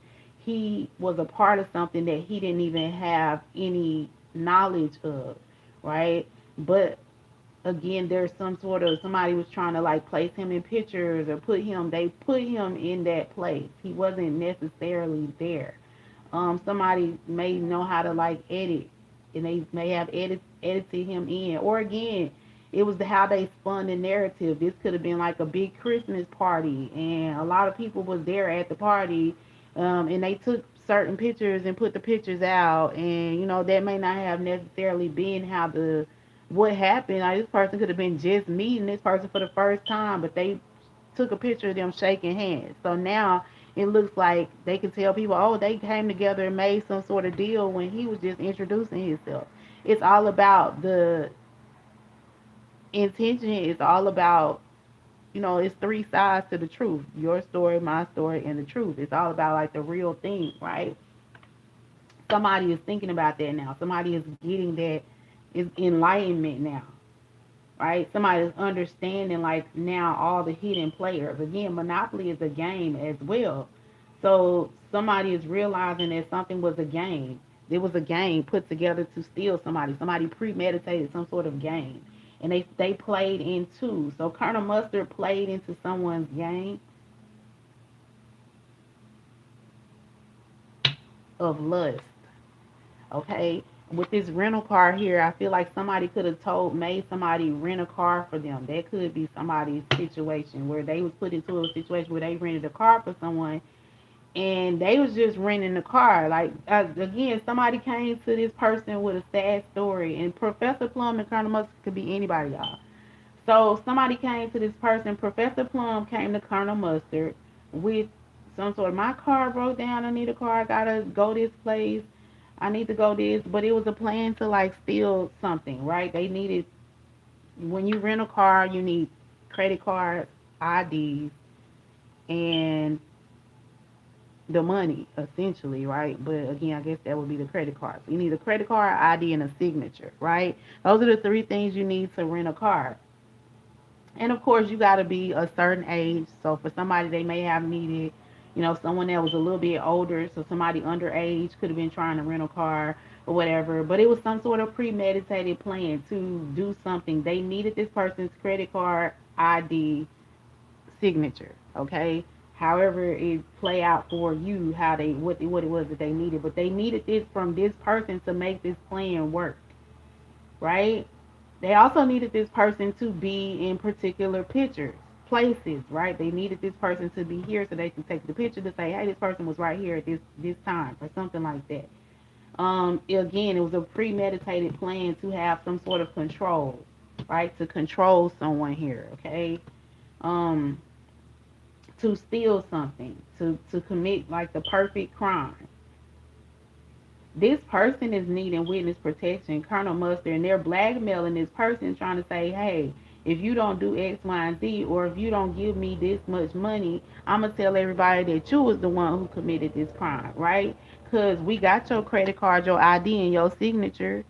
he was a part of something that he didn't even have any knowledge of, right? But again, there's some sort of somebody was trying to like place him in pictures or they put him in that place. He wasn't necessarily there. Somebody may know how to like edit, and they may have edited him in. Or again, it was how they spun the narrative. This could have been like a big Christmas party, and a lot of people was there at the party, and they took certain pictures and put the pictures out, and that may not have necessarily been how the what happened. Like this person could have been just meeting this person for the first time, but they took a picture of them shaking hands. So now it looks like they can tell people, oh, they came together and made some sort of deal when he was just introducing himself. It's all about the intention. It's all about, it's three sides to the truth: your story, my story, and the truth. It's all about like the real thing, right? Somebody is thinking about that now. Somebody is getting that, is enlightenment now, right? Somebody is understanding like now all the hidden players. Again, Monopoly is a game as well. So somebody is realizing that something was a game. It was a game put together to steal somebody. Somebody premeditated some sort of game. And they played into. So Colonel Mustard played into someone's game of lust. Okay, with this rental car here, I feel like somebody could have made somebody rent a car for them. That could be somebody's situation where they was put into a situation where they rented a car for someone, and they was just renting the car. Like again, somebody came to this person with a sad story, and Professor Plum and Colonel Mustard could be anybody, y'all. So somebody came to this person. Professor Plum came to Colonel Mustard with some sort of, my car broke down. I need a car. I gotta go this place. I need to go this. But it was a plan to like steal something, right? They needed, when you rent a car, you need credit cards, IDs, and the money essentially, right? But again, I guess that would be the credit card. So you need a credit card, ID, and a signature, right? Those are the three things you need to rent a car. And of course, you got to be a certain age. So for somebody, they may have needed, someone that was a little bit older. So somebody underage could have been trying to rent a car or whatever. But it was some sort of premeditated plan to do something. They needed this person's credit card, ID, signature. Okay. However it play out for you, how they what it was that they needed, but they needed this from this person to make this plan work, right? They also needed this person to be in particular pictures, places, right? They needed this person to be here so they can take the picture to say, hey, this person was right here at this time, or something like that. Again, it was a premeditated plan to have some sort of control, right? To control someone here, okay? Um, to steal something, to commit like the perfect crime. This person is needing witness protection, Colonel Mustard, and they're blackmailing this person, trying to say, hey, if you don't do X, Y, and Z, or if you don't give me this much money, I'm going to tell everybody that you was the one who committed this crime, right? Because we got your credit card, your ID, and your signature.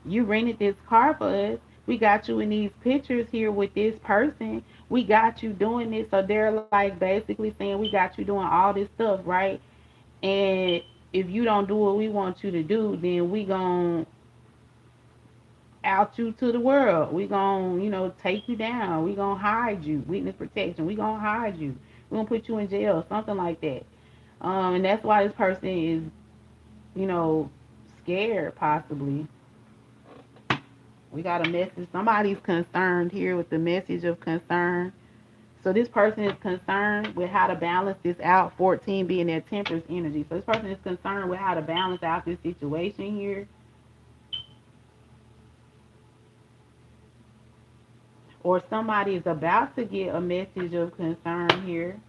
You rented this car for us. We got you in these pictures here with this person. We got you doing this. So they're like basically saying, we got you doing all this stuff, right? And if you don't do what we want you to do, then we gon' out you to the world. We gon', take you down. We gon' hide you. Witness protection. We gon' hide you. We gonna put you in jail, something like that. And that's why this person is, you know, scared possibly. We got a message. Somebody's concerned here with the message of concern. So this person is concerned with how to balance this out. 14 being their temperance energy. So this person is concerned with how to balance out this situation here. Or somebody is about to get a message of concern here.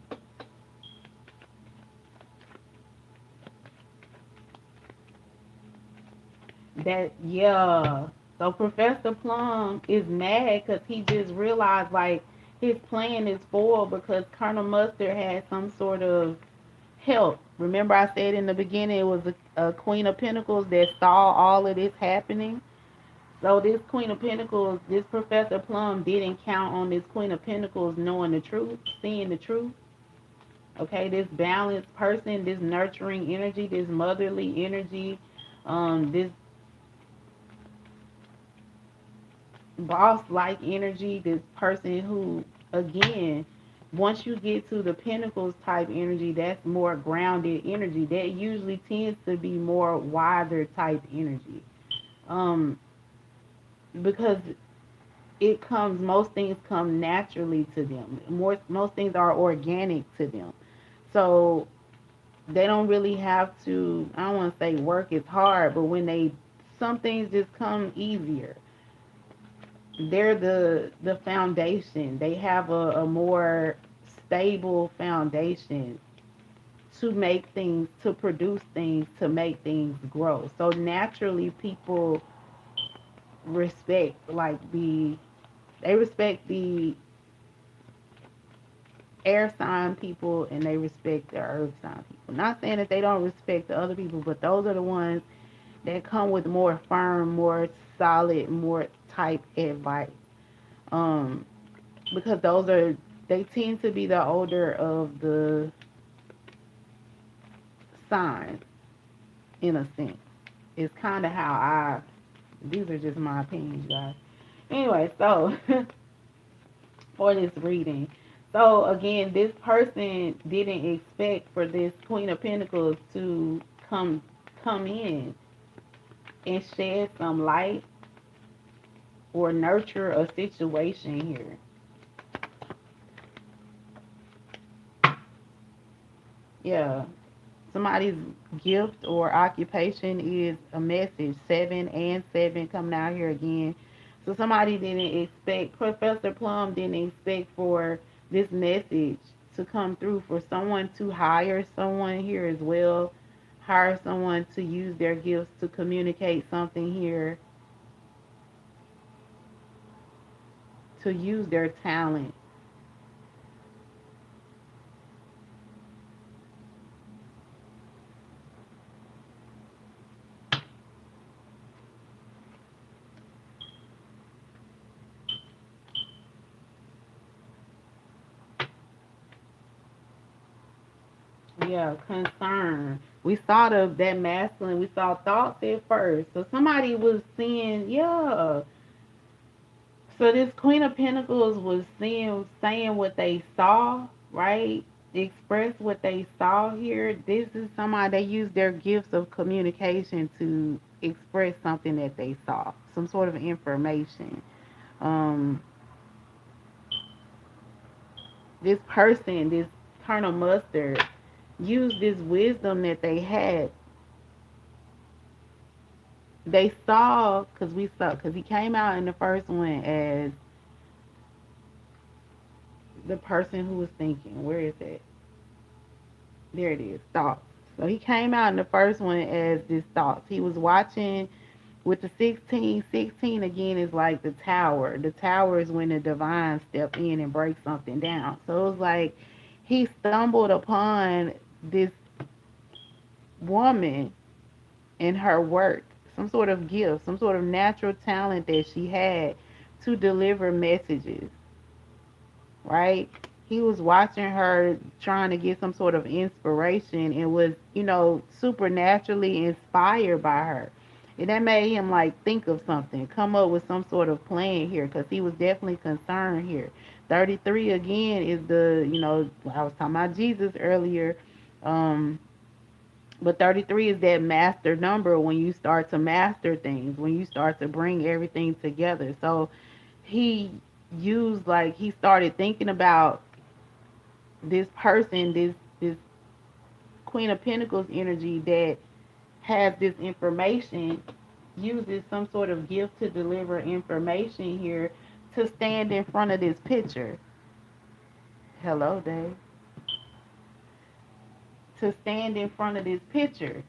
That, yeah. So Professor Plum is mad because he just realized like his plan is foiled because Colonel Mustard had some sort of help. Remember I said in the beginning it was a Queen of Pentacles that saw all of this happening. So this Queen of Pentacles, this Professor Plum didn't count on this Queen of Pentacles knowing the truth, seeing the truth. Okay, this balanced person, this nurturing energy, this motherly energy, this boss like energy, this person who, again, once you get to the pentacles type energy, that's more grounded energy. That usually tends to be more wiser type energy. Um, because most things come naturally to them. Most things are organic to them. So they don't really have to, I don't want to say work is hard, but some things just come easier. They're the foundation. They have a more stable foundation to make things, to produce things, to make things grow. So naturally people respect they respect the air sign people and they respect the earth sign people. Not saying that they don't respect the other people, but those are the ones that come with more firm, more solid, more type advice. Um, because they tend to be the older of the signs in a sense. It's kind of how these are just my opinions, guys. Anyway, so for this reading. So again, this person didn't expect for this Queen of Pentacles to come come in and shed some light or nurture a situation here. Yeah. Somebody's gift or occupation is a message. 7 and 7 coming out here again. So somebody didn't expect, Professor Plum didn't expect for this message to come through, for someone to hire someone here as well. Hire someone to use their gifts to communicate something here, to use their talent. Yeah, concern. We saw that masculine. We saw thoughts at first. So somebody was seeing, yeah. So this Queen of Pentacles was saying what they saw, right? Express what they saw here. This is somebody, they use their gifts of communication to express something that they saw, some sort of information. Um, this person, this Colonel Mustard, used this wisdom that they had. They saw, because he came out in the first one as the person who was thinking. Where is it? There it is. Thoughts. So he came out in the first one as this thoughts. He was watching with the 16. 16 again is like the tower. The tower is when the divine step in and break something down. So it was like he stumbled upon this woman in her work, some sort of gift, some sort of natural talent that she had to deliver messages, right? He was watching her trying to get some sort of inspiration and was, supernaturally inspired by her. And that made him like think of something, come up with some sort of plan here because he was definitely concerned here. 33 again is I was talking about Jesus earlier. Um, but 33 is that master number when you start to master things, when you start to bring everything together. So he he started thinking about this person, this Queen of Pentacles energy that has this information, uses some sort of gift to deliver information here, to stand in front of this picture. Hello, Dave. To stand in front of this picture.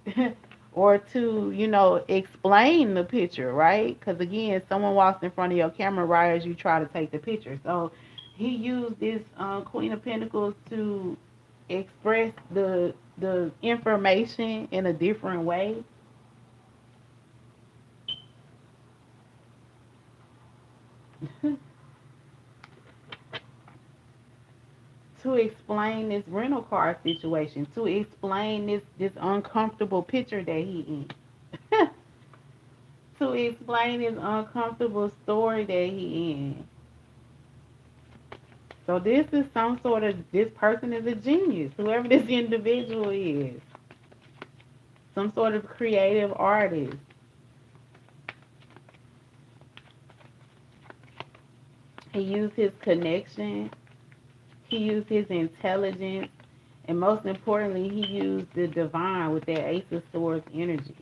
Or to, explain the picture, right? Because again, someone walks in front of your camera right as you try to take the picture. So he used this Queen of Pentacles to express the information in a different way. to explain this rental car situation, to explain this uncomfortable picture that he in, to explain his uncomfortable story that he in. So this is some sort of, this person is a genius, whoever this individual is, some sort of creative artist. He used his connection, he used his intelligence, and most importantly, he used the divine with that Ace of Swords energy.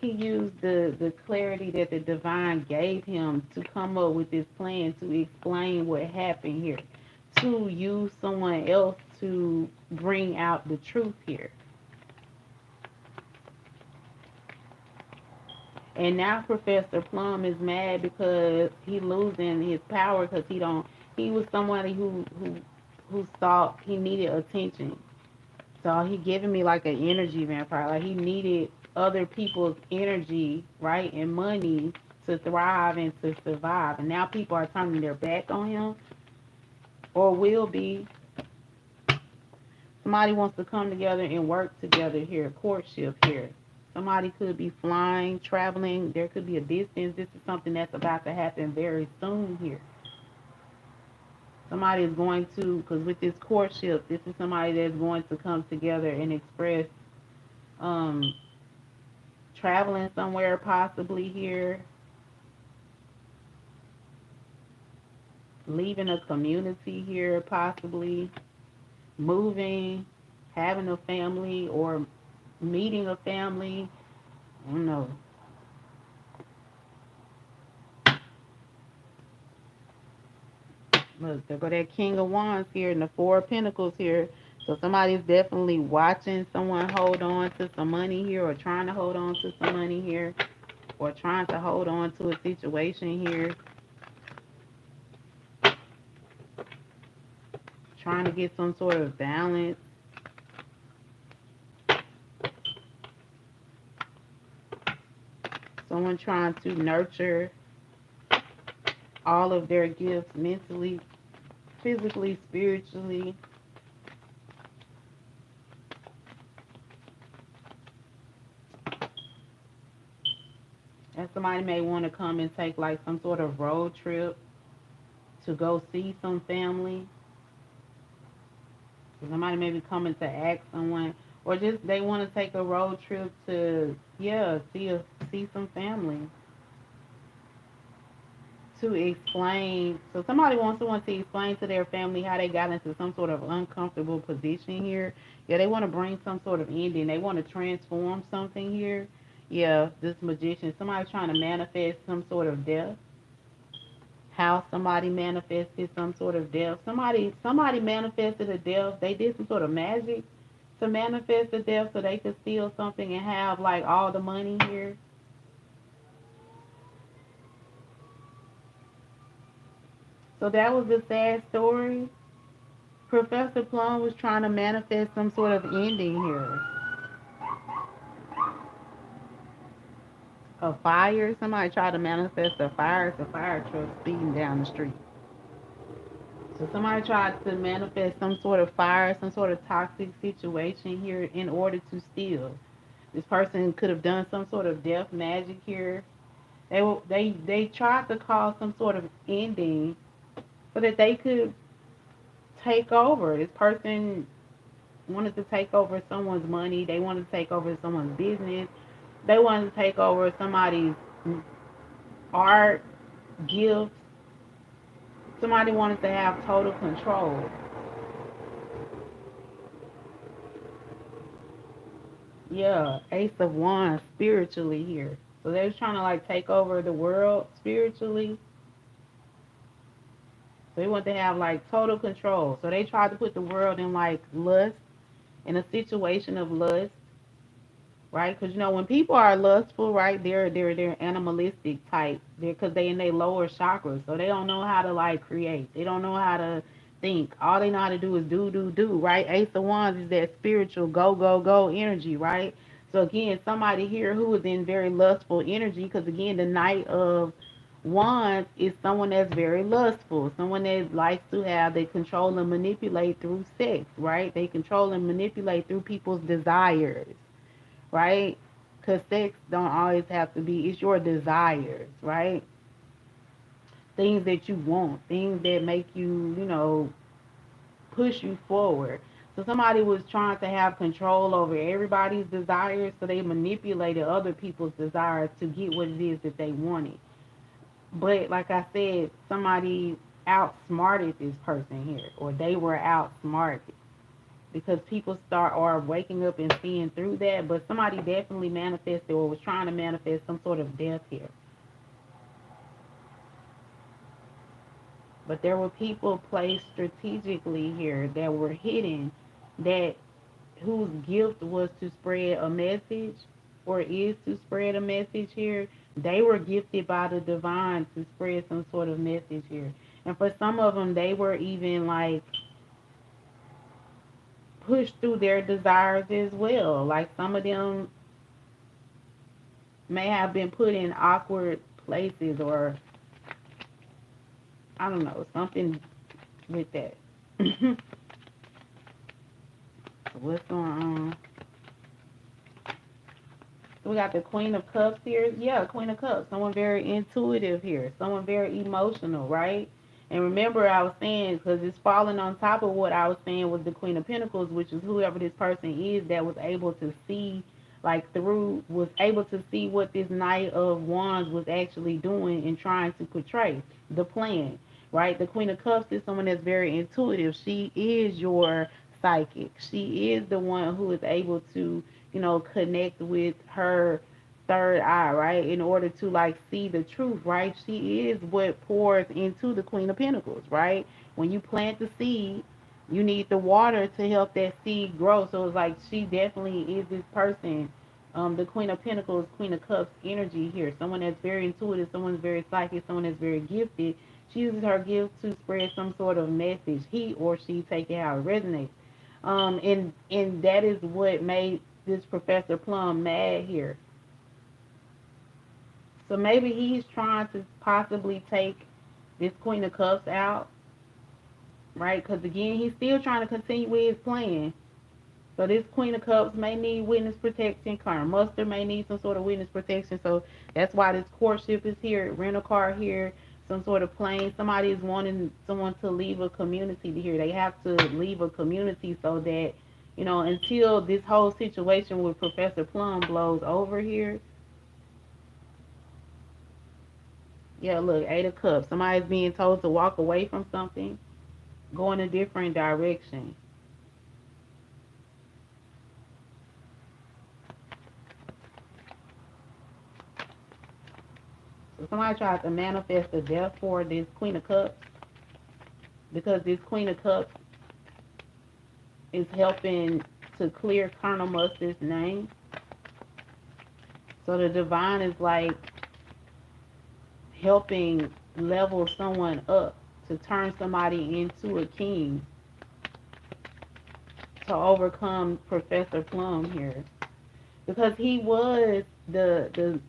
He used the clarity that the divine gave him to come up with this plan to explain what happened here, to use someone else to bring out the truth here. And now Professor Plum is mad because he losing his power because he was somebody who thought he needed attention. So he giving me like an energy vampire. Like he needed other people's energy, right, and money to thrive and to survive. And now people are turning their back on him, or will be. Somebody wants to come together and work together here, courtship here. Somebody could be flying, traveling. There could be a distance. This is something that's about to happen very soon here. Somebody is going to, because with this courtship, this is somebody that's going to come together and express um, traveling somewhere possibly here, leaving a community here possibly, moving, having a family, or meeting a family. I don't know. Look, there go that King of Wands here and the Four of Pentacles here. So somebody's definitely watching someone hold on to some money here, or trying to hold on to some money here, or trying to hold on to a situation here, trying to get some sort of balance. Someone trying to nurture all of their gifts mentally, physically, spiritually. And somebody may want to come and take like some sort of road trip to go see some family. Somebody may be coming to ask someone, or just they want to take a road trip to, yeah, see some family, to explain. So somebody wants someone to explain to their family how they got into some sort of uncomfortable position here. Yeah, they want to bring some sort of ending. They want to transform something here. Yeah, this magician, somebody trying to manifest some sort of death. How somebody manifested some sort of death. Somebody manifested a death. They did some sort of magic to manifest the death so they could steal something and have like all the money here. So that was the sad story. Professor Plum was trying to manifest some sort of ending here. A fire. Somebody tried to manifest a fire. It's a fire truck speeding down the street. So somebody tried to manifest some sort of fire, some sort of toxic situation here in order to steal. This person could have done some sort of death magic here. They tried to cause some sort of ending so that they could take over. This person wanted to take over someone's money. They wanted to take over someone's business. They wanted to take over somebody's art, gifts. Somebody wanted to have total control. Yeah, Ace of Wands spiritually here. So they was trying to like take over the world spiritually. So they want to have like total control. So they tried to put the world in like lust, in a situation of lust, right? Because you know when people are lustful, right, they're animalistic type. They're because they in their lower chakras, so they don't know how to like create. They don't know how to think. All they know how to do is do, right? Ace of Wands is that spiritual go energy, right? So again, somebody here who is in very lustful energy, because again, the Knight of Wands is someone that's very lustful, someone that likes to have, they control and manipulate through sex, right? They control and manipulate through people's desires, right? Because sex don't always have to be, it's your desires, right? Things that you want, things that make you, push you forward. So somebody was trying to have control over everybody's desires, so they manipulated other people's desires to get what it is that they wanted. But like I said, somebody outsmarted this person here, or they were outsmarted because people start are waking up and seeing through that. But somebody definitely manifested or was trying to manifest some sort of death here. But there were people placed strategically here that were hidden, that whose gift was to spread a message or is to spread a message here. They were gifted by the divine to spread some sort of message here. And for some of them, they were even like pushed through their desires as well. Like some of them may have been put in awkward places, or I don't know, something with that. What's going on? So we got the Queen of Cups here. Yeah, Queen of Cups. Someone very intuitive here. Someone very emotional, right? And remember, I was saying, because it's falling on top of what I was saying with the Queen of Pentacles, which is whoever this person is that was able to see, like was able to see what this Knight of Wands was actually doing and trying to portray the plan, right? The Queen of Cups is someone that's very intuitive. She is your psychic. She is the one who is able to, connect with her third eye, right? In order to like see the truth, right? She is what pours into the Queen of Pentacles, right? When you plant the seed, you need the water to help that seed grow. So it's like she definitely is this person, the Queen of Pentacles, Queen of Cups energy here. Someone that's very intuitive, someone's very psychic, someone that's very gifted. She uses her gift to spread some sort of message. He or she take it how it resonates. And that is what made this Professor Plum mad here. So maybe he's trying to possibly take this Queen of Cups out, right? Because again, he's still trying to continue with his plan. So this Queen of Cups may need witness protection. Karma Muster may need some sort of witness protection. So that's why this courtship is here. Rental car here. Some sort of plane. Somebody is wanting someone to leave a community here. They have to leave a community so that, until this whole situation with Professor Plum blows over here. Yeah, look, Eight of Cups. Somebody's being told to walk away from something, go in a different direction. So somebody tried to manifest a death for this Queen of Cups, because this Queen of Cups is helping to clear Colonel Mustard's name. So the divine is like helping level someone up to turn somebody into a king to overcome Professor Plum here. Because he was the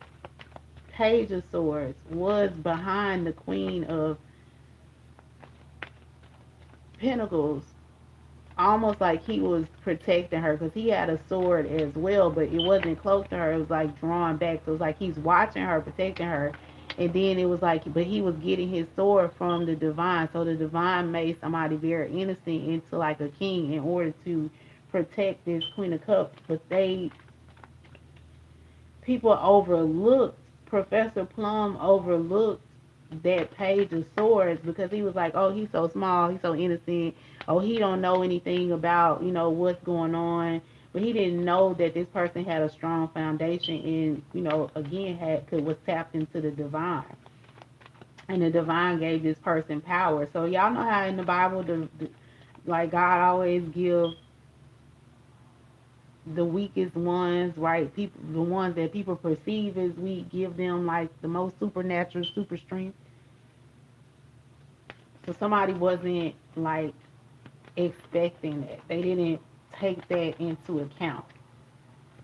Page of Swords was behind the Queen of Pentacles, almost like he was protecting her, because he had a sword as well, but it wasn't close to her. It was like drawn back. So it was like he's watching her, protecting her. And then it was like, but he was getting his sword from the divine. So the divine made somebody very innocent into like a king in order to protect this Queen of Cups. But people overlooked, Professor Plum overlooked that Page of Swords, because he was like, oh, he's so small, he's so innocent, oh, he don't know anything about, what's going on. But he didn't know that this person had a strong foundation and, again, was tapped into the divine. And the divine gave this person power. So y'all know how in the Bible, like God always gives the weakest ones, right? People, the ones that people perceive as weak, give them like the most supernatural, super strength. So somebody wasn't like expecting that. They didn't take that into account.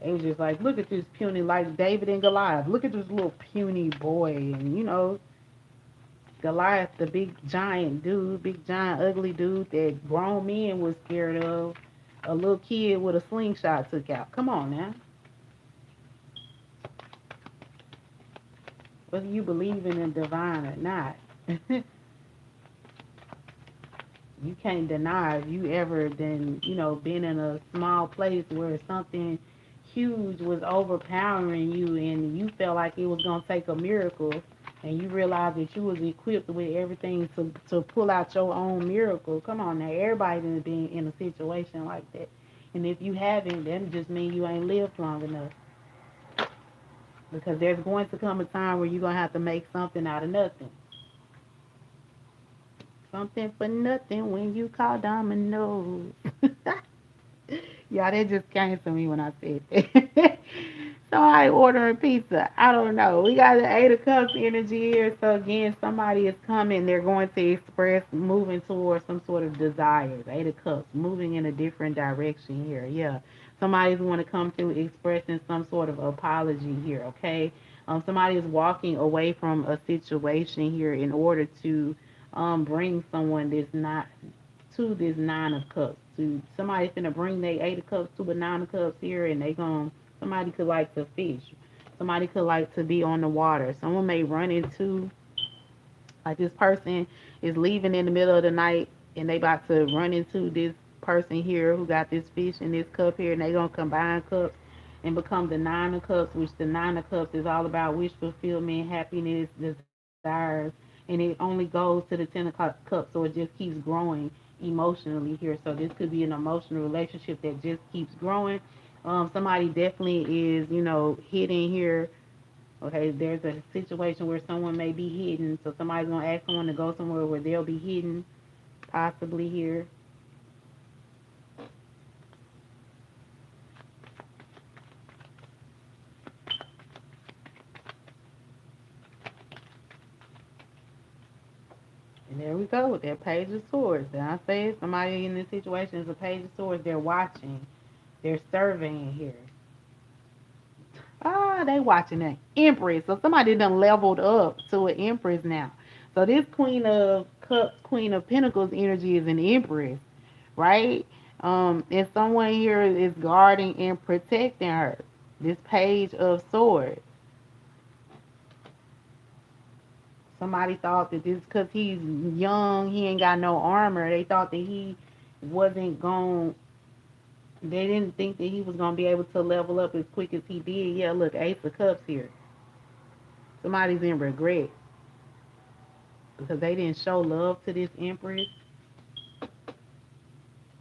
They was just like, look at this puny, like David and Goliath. Look at this little puny boy, and Goliath, the big giant dude, big giant ugly dude that grown men was scared of, a little kid with a slingshot took out. Come on now. Whether you believe in the divine or not, you can't deny if you ever then, been in a small place where something huge was overpowering you and you felt like it was gonna take a miracle and you realized that you was equipped with everything to pull out your own miracle. Come on now, everybody done been in a situation like that. And if you haven't, that just means you ain't lived long enough. Because there's going to come a time where you're gonna have to make something out of nothing. Something for nothing when you call dominoes. Yeah, that just came to me when I said that. Somebody ordering pizza. I don't know. We got the Eight of Cups energy here. So again, somebody is coming. They're going to express moving towards some sort of desires. Eight of Cups, moving in a different direction here. Yeah. Somebody's going to come through expressing some sort of apology here. Okay. Somebody is walking away from a situation here in order to bring someone that's not to this Nine of Cups. To somebody's gonna bring their Eight of Cups to a Nine of Cups here, and they gonna somebody could like to fish. Somebody could like to be on the water. Someone may run into like this person is leaving in the middle of the night, and they about to run into this person here who got this fish in this cup here, and they gonna combine cups and become the Nine of Cups, which the Nine of Cups is all about wish fulfillment, happiness, desires, and it only goes to the Ten of Cups, so it just keeps growing emotionally here. So this could be an emotional relationship that just keeps growing. Somebody definitely is, hidden here. Okay, there's a situation where someone may be hidden, so somebody's gonna ask someone to go somewhere where they'll be hidden, possibly here. And there we go with that Page of Swords. Then I say somebody in this situation is a Page of Swords. They're watching, they're surveying here. Ah, they watching that Empress. So somebody done leveled up to an Empress now. So this Queen of Cups, Queen of Pentacles energy is an Empress, right? And someone here is guarding and protecting her. This Page of Swords. Somebody thought that this, because he's young, he ain't got no armor. They thought that he wasn't going, they didn't think that he was going to be able to level up as quick as he did. Yeah, look, Ace of Cups here. Somebody's in regret because they didn't show love to this Empress.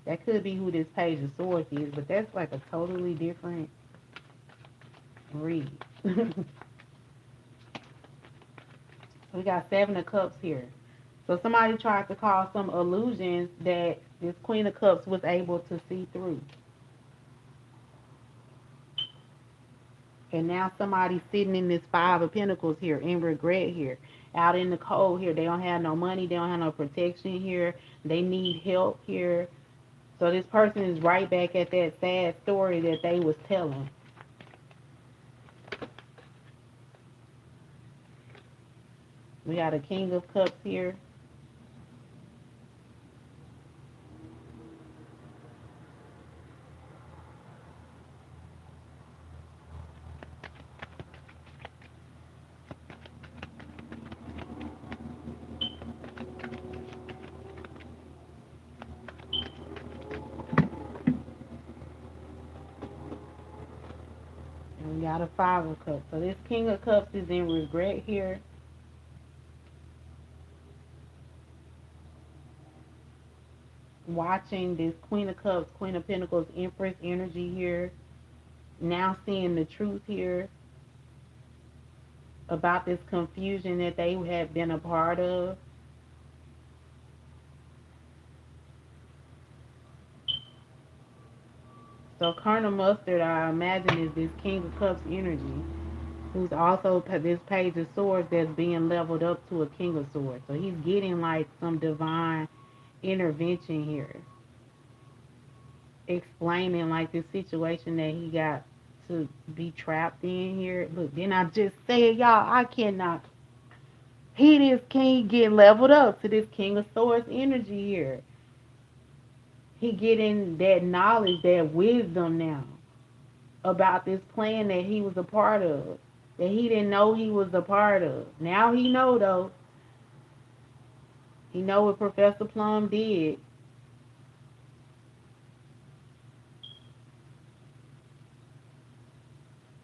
That could be who this Page of Swords is, but that's like a totally different read. We got Seven of Cups here. So somebody tried to cause some illusions that this Queen of Cups was able to see through. And now somebody's sitting in this Five of Pentacles here, in regret here, out in the cold here. They don't have no money. They don't have no protection here. They need help here. So this person is right back at that sad story that they was telling. We got a King of Cups here. And we got a Five of Cups. So this King of Cups is in regret here. Watching this Queen of Cups, Queen of Pentacles, Empress energy here. Now seeing the truth here about this confusion that they have been a part of. So Colonel Mustard, I imagine, is this King of Cups energy, who's also this Page of Swords that's being leveled up to a King of Swords. So he's getting like some divine intervention here, explaining like this situation that he got to be trapped in here. Look, then I just said, y'all, I cannot. He this king getting leveled up to this king of swords energy here. He getting that knowledge, that wisdom now about this plan that he was a part of, that he didn't know he was a part of. Now he know though. He know what Professor Plum did.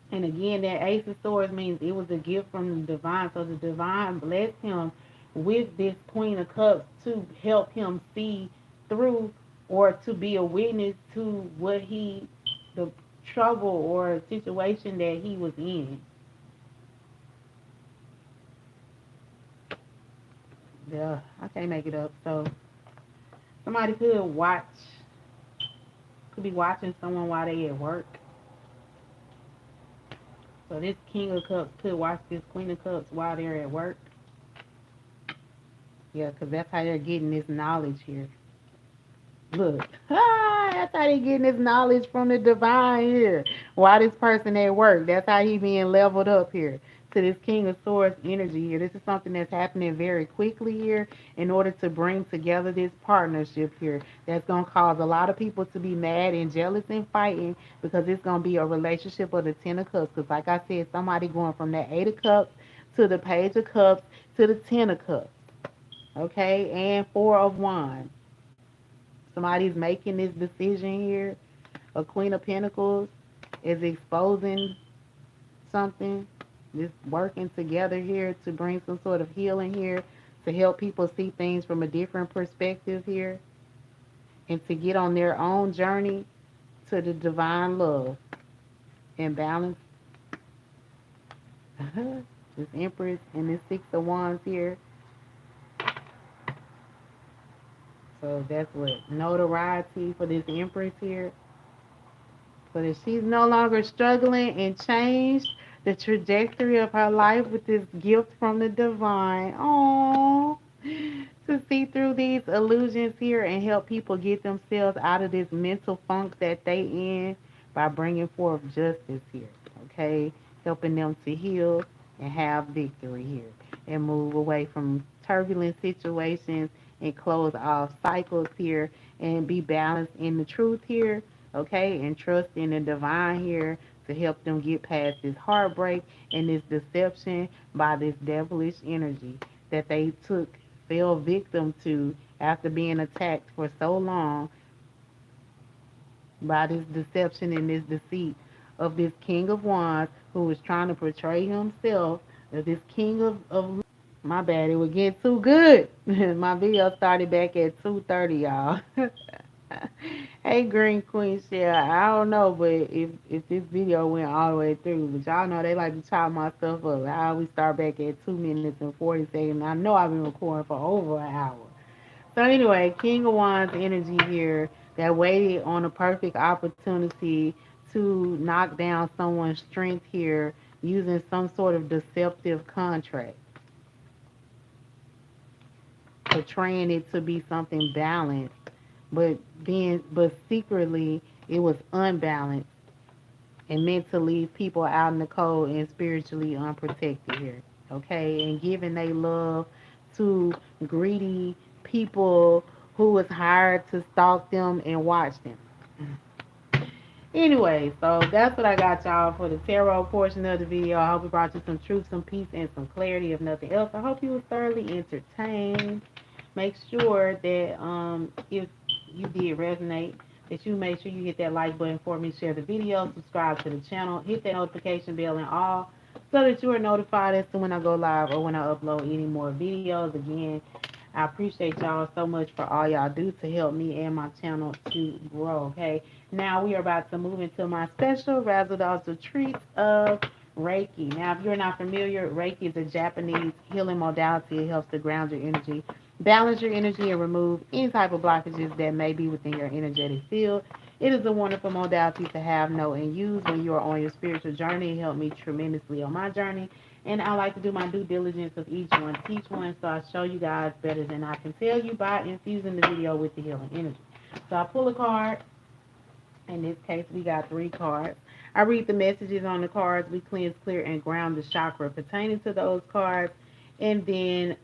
And again, that Ace of Swords means it was a gift from the divine. So the divine blessed him with this Queen of Cups to help him see through, or to be a witness to what the trouble or situation that he was in. Yeah, I can't make it up. So somebody could be watching someone while they at work. So this King of Cups could watch this Queen of Cups while they're at work. Yeah, because that's how they're getting this knowledge here. Look, that's how they getting this knowledge from the divine here. Why this person at work? That's how he being leveled up here to this King of Swords energy here. This is something that's happening very quickly here in order to bring together this partnership here. That's gonna cause a lot of people to be mad and jealous and fighting because it's gonna be a relationship of the Ten of Cups. Because like I said, somebody going from that Eight of Cups to the Page of Cups to the Ten of Cups. Okay, and Four of Wands. Somebody's making this decision here. A Queen of Pentacles is exposing something. Just working together here to bring some sort of healing here, to help people see things from a different perspective here, and to get on their own journey to the divine love and balance. This Empress and this Six of Wands here. So that's what notoriety for this Empress here. So that she's no longer struggling and changed the trajectory of her life with this gift from the divine. Oh, to see through these illusions here and help people get themselves out of this mental funk that they in by bringing forth justice here. Okay, helping them to heal and have victory here and move away from turbulent situations and close off cycles here and be balanced in the truth here, okay, and trust in the divine here to help them get past this heartbreak and this deception by this devilish energy that they fell victim to after being attacked for so long by this deception and this deceit of this King of Wands who was trying to portray himself as this King of my bad, it would get too good. My video started back at 2:30, y'all. Hey, Green Queen Shell. I don't know, but if this video went all the way through, but y'all know they like to chop my stuff up. How we start back at 2 minutes and 40 seconds. I know I've been recording for over an hour. So anyway, King of Wands energy here that waited on a perfect opportunity to knock down someone's strength here using some sort of deceptive contract, portraying it to be something balanced, but secretly it was unbalanced and meant to leave people out in the cold and spiritually unprotected here. Okay, and giving they love to greedy people who was hired to stalk them and watch them. Anyway, so that's what I got y'all for the tarot portion of the video. I hope it brought you some truth, some peace, and some clarity, if nothing else. I hope you were thoroughly entertained. Make sure that if you did resonate, that you make sure you hit that like button for me, share the video, subscribe to the channel, hit that notification bell and all, so that you are notified as to when I go live or when I upload any more videos. Again, I appreciate y'all so much for all y'all do to help me and my channel to grow, okay? Now we are about to move into my special Razzle Dazzle treats of Reiki. Now, if you're not familiar, Reiki is a Japanese healing modality. It helps to ground your energy, balance your energy, and remove any type of blockages that may be within your energetic field. It is a wonderful modality to have, know, and use when you are on your spiritual journey. It helped me tremendously on my journey. And I like to do my due diligence of each one, teach one, so I show you guys better than I can tell you by infusing the video with the healing energy. So I pull a card. In this case, we got 3 cards. I read the messages on the cards. We cleanse, clear, and ground the chakra pertaining to those cards. And then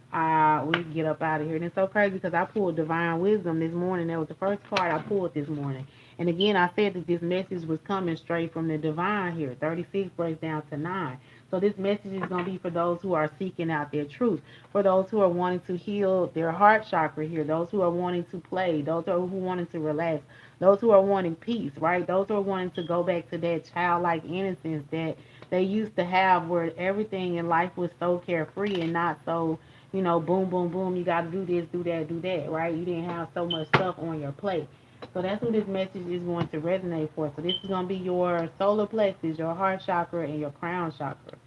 we get up out of here. And it's so crazy because I pulled Divine Wisdom this morning. That was the first card I pulled this morning. And again, I said that this message was coming straight from the Divine here. 36 breaks down to 9. So this message is going to be for those who are seeking out their truth, for those who are wanting to heal their heart chakra here, those who are wanting to play, those who are wanting to relax, those who are wanting peace, right? Those who are wanting to go back to that childlike innocence that they used to have where everything in life was so carefree and not so, boom, boom, boom, you got to do this, do that, right? You didn't have so much stuff on your plate. So that's what this message is going to resonate for. So this is going to be your solar plexus, your heart chakra, and your crown chakra.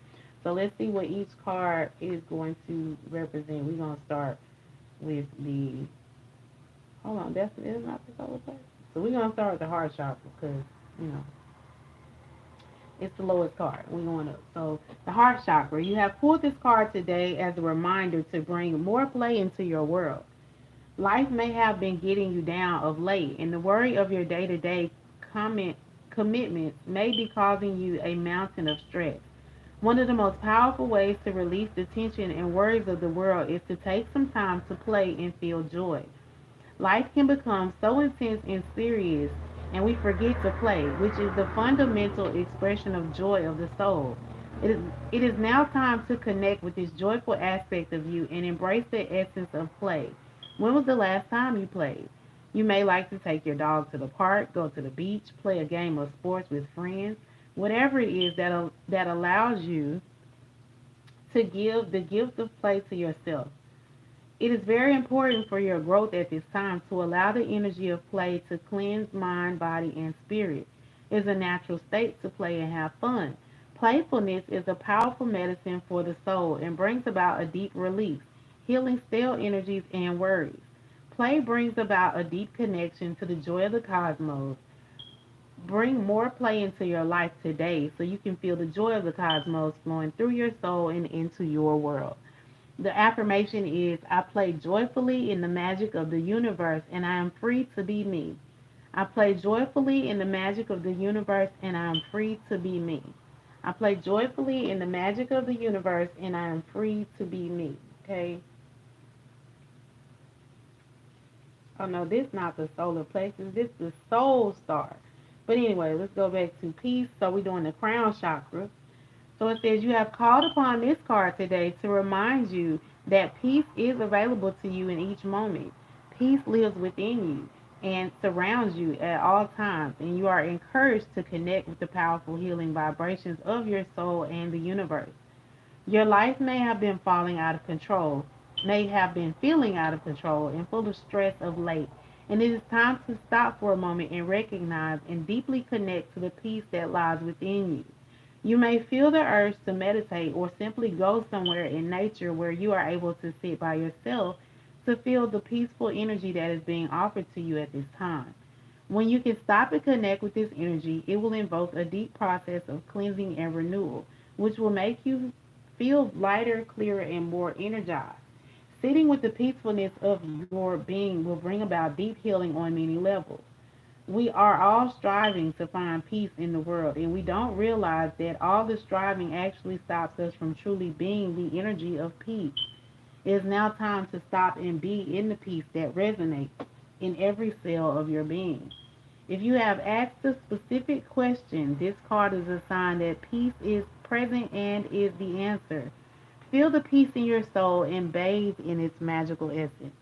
So let's see what each card is going to represent. We're going to start with the, hold on, that's not the solar plexus. So we're going to start with the heart chakra because, you know, it's the lowest card. We're going up. So the heart chakra. You have pulled this card today as a reminder to bring more play into your world. Life may have been getting you down of late, and the worry of your day-to-day commitments may be causing you a mountain of stress. One of the most powerful ways to release the tension and worries of the world is to take some time to play and feel joy. Life can become so intense and serious, and we forget to play, which is the fundamental expression of joy of the soul. It is now time to connect with this joyful aspect of you and embrace the essence of play. When was the last time you played? You may like to take your dog to the park, go to the beach, play a game of sports with friends, whatever it is that allows you to give the gift of play to yourself. It is very important for your growth at this time to allow the energy of play to cleanse mind, body, and spirit. It is a natural state to play and have fun. Playfulness is a powerful medicine for the soul and brings about a deep release, healing stale energies and worries. Play brings about a deep connection to the joy of the cosmos. Bring more play into your life today so you can feel the joy of the cosmos flowing through your soul and into your world. The affirmation is I play joyfully in the magic of the universe and I am free to be me. I play joyfully in the magic of the universe and I am free to be me. I play joyfully in the magic of the universe and I am free to be me. Okay? Oh no, this not the solar plexus. This is the soul star. But anyway, let's go back to peace. So we're doing the crown chakra. So it says, you have called upon this card today to remind you that peace is available to you in each moment. Peace lives within you and surrounds you at all times, and you are encouraged to connect with the powerful healing vibrations of your soul and the universe. Your life may have been falling out of control, may have been feeling out of control and full of stress of late. And it is time to stop for a moment and recognize and deeply connect to the peace that lies within you. You may feel the urge to meditate or simply go somewhere in nature where you are able to sit by yourself to feel the peaceful energy that is being offered to you at this time. When you can stop and connect with this energy, it will invoke a deep process of cleansing and renewal, which will make you feel lighter, clearer, and more energized. Sitting with the peacefulness of your being will bring about deep healing on many levels. We are all striving to find peace in the world, and we don't realize that all the striving actually stops us from truly being the energy of peace. It is now time to stop and be in the peace that resonates in every cell of your being. If you have asked a specific question, this card is a sign that peace is present and is the answer. Feel the peace in your soul and bathe in its magical essence.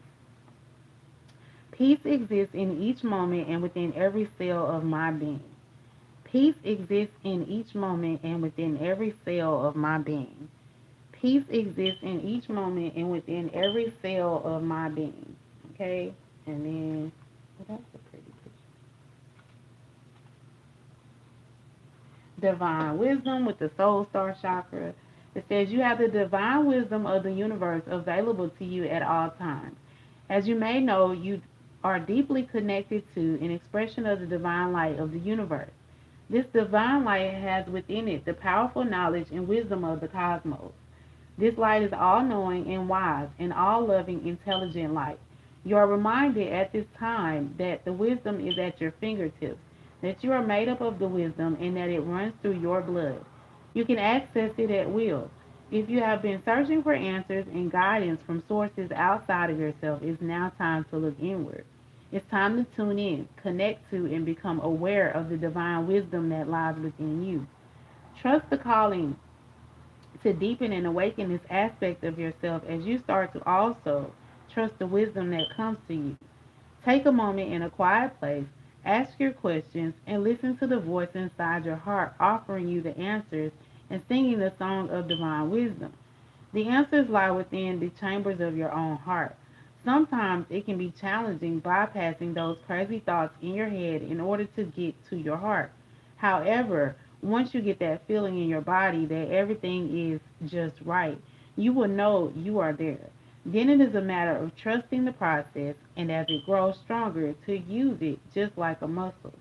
Peace exists in each moment and within every cell of my being. Peace exists in each moment and within every cell of my being. Peace exists in each moment and within every cell of my being. Okay? And then, well, that's a pretty picture. Divine wisdom with the soul star chakra. It says you have the divine wisdom of the universe available to you at all times. As you may know, you are deeply connected to an expression of the divine light of the universe. This divine light has within it the powerful knowledge and wisdom of the cosmos. This light is all knowing and wise and all loving, intelligent light. You are reminded at this time that the wisdom is at your fingertips, that you are made up of the wisdom and that it runs through your blood. You can access it at will. If you have been searching for answers and guidance from sources outside of yourself, it's now time to look inward. It's time to tune in, connect to, and become aware of the divine wisdom that lies within you. Trust the calling to deepen and awaken this aspect of yourself as you start to also trust the wisdom that comes to you. Take a moment in a quiet place, ask your questions, and listen to the voice inside your heart offering you the answers and singing the song of divine wisdom. The answers lie within the chambers of your own heart. Sometimes it can be challenging bypassing those crazy thoughts in your head in order to get to your heart. However, once you get that feeling in your body that everything is just right, you will know you are there. Then it is a matter of trusting the process and as it grows stronger to use it just like a muscle.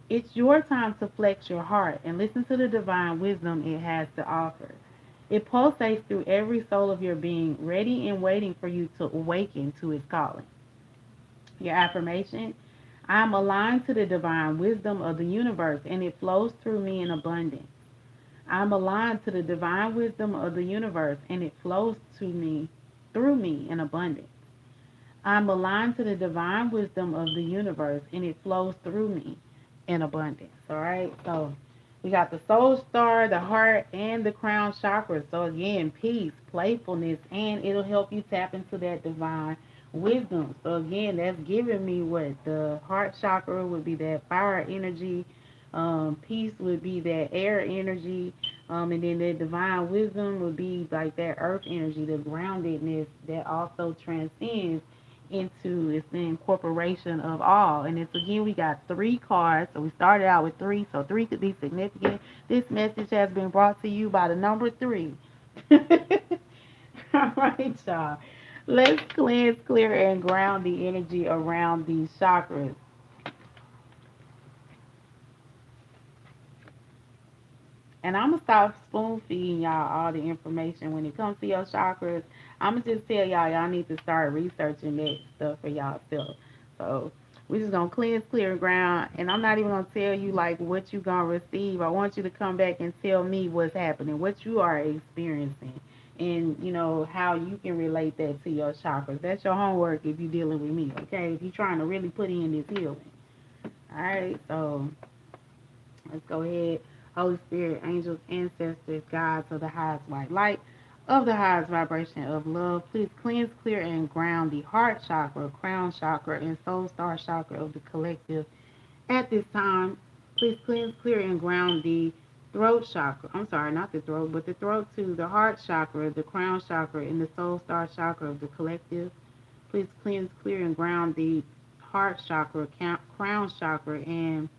It's your time to flex your heart and listen to the divine wisdom it has to offer. It pulsates through every soul of your being, ready and waiting for you to awaken to its calling. Your affirmation: I am aligned to the divine wisdom of the universe and it flows through me in abundance. I am aligned to the divine wisdom of the universe and it flows to me through me in abundance. I'm aligned to the divine wisdom of the universe and it flows through me in abundance. All right. So we got the soul star, the heart, and the crown chakra. So again, peace, playfulness, and it'll help you tap into that divine wisdom. So again, that's giving me what the heart chakra would be that fire energy. Peace would be that air energy. And then the divine wisdom would be like that earth energy, the groundedness that also transcends into it's the incorporation of all. And it's again we got three cards. So we started out with three, so three could be significant. This message has been brought to you by the number three. All right, y'all. Let's cleanse, clear, and ground the energy around these chakras. And I'm gonna stop spoon feeding y'all all the information when it comes to your chakras. I'm gonna just tell y'all need to start researching that stuff for y'allself. So we're just gonna cleanse, clear ground, and I'm not even gonna tell you like what you gonna receive. I want you to come back and tell me what's happening, what you are experiencing, and you know how you can relate that to your chakras. That's your homework if you're dealing with me, okay? If you're trying to really put in this healing. All right, so let's go ahead. Holy Spirit, angels, ancestors, guides of the highest white light, of the highest vibration of love, please cleanse, clear, and ground the heart chakra, crown chakra, and soul star chakra of the collective. At this time, please cleanse, clear, and ground the throat chakra. I'm sorry, not the throat, but the throat too, the heart chakra, the crown chakra, and the soul star chakra of the collective. Please cleanse, clear, and ground the heart chakra, crown chakra, and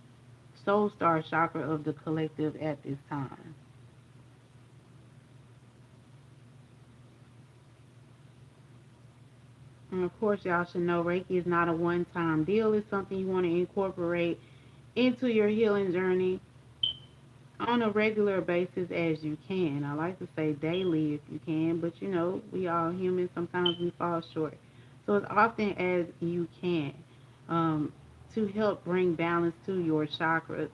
soul star chakra of the collective at this time. And of course, y'all should know Reiki is not a one time deal. It's something you want to incorporate into your healing journey on a regular basis as you can. I like to say daily if you can, but you know, we all human. Sometimes we fall short. So as often as you can um, to help bring balance to your chakras.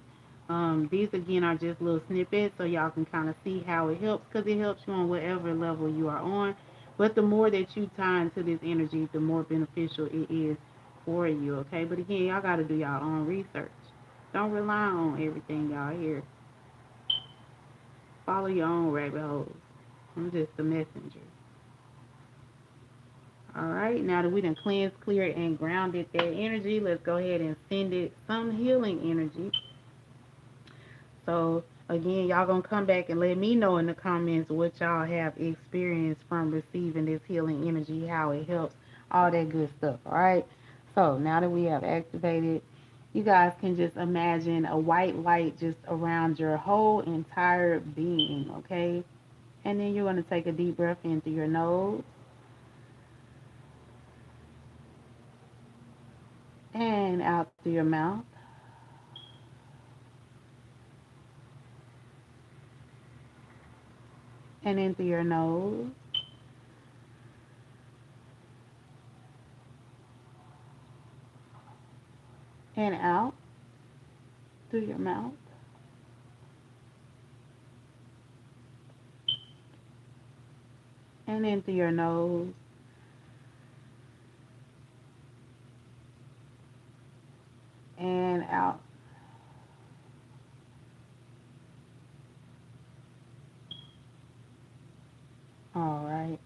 These again are just little snippets so y'all can kind of see how it helps because it helps you on whatever level you are on. But the more that you tie into this energy, the more beneficial it is for you, okay? But again, y'all got to do y'all own research. Don't rely on everything y'all hear. Follow your own rabbit holes. I'm just the messenger. All right, now that we done cleansed, cleared, and grounded that energy, let's go ahead and send it some healing energy. So again, y'all gonna come back and let me know in the comments what y'all have experienced from receiving this healing energy, how it helps, all that good stuff. All right. So now that we have activated, you guys can just imagine a white light just around your whole entire being. Okay. And then you're gonna take a deep breath in through your nose and out through your mouth and in through your nose and out through your mouth. and in through your nose and out. All right.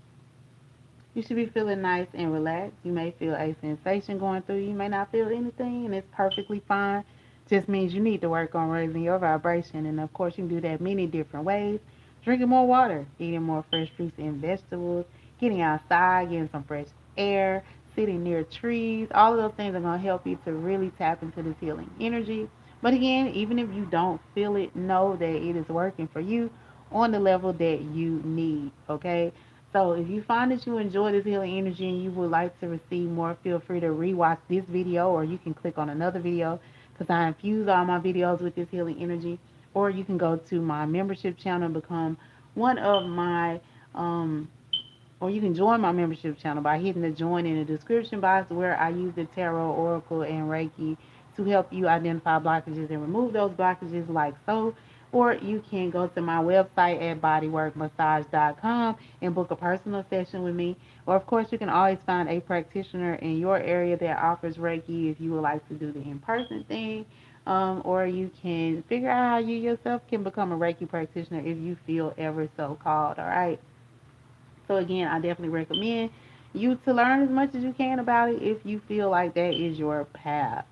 You should be feeling nice and relaxed. You may feel a sensation going through. You may not feel anything, and it's perfectly fine. Just means you need to work on raising your vibration. And of course, you can do that many different ways. Drinking more water, eating more fresh fruits and vegetables, getting outside, getting some fresh air, sitting near trees. All of those things are going to help you to really tap into this healing energy. But again, even if you don't feel it, know that it is working for you on the level that you need. Okay. So if you find that you enjoy this healing energy and you would like to receive more, feel free to rewatch this video, or you can click on another video because I infuse all my videos with this healing energy. Or you can go to my membership channel and become one of my or you can join my membership channel by hitting the join in the description box, where I use the tarot, oracle, and Reiki to help you identify blockages and remove those blockages like so. Or you can go to my website at bodyworkmassage.com and book a personal session with me. Or, of course, you can always find a practitioner in your area that offers Reiki if you would like to do the in person thing. Or you can figure out how you yourself can become a Reiki practitioner if you feel ever so called. All right. So again, I definitely recommend you to learn as much as you can about it if you feel like that is your path.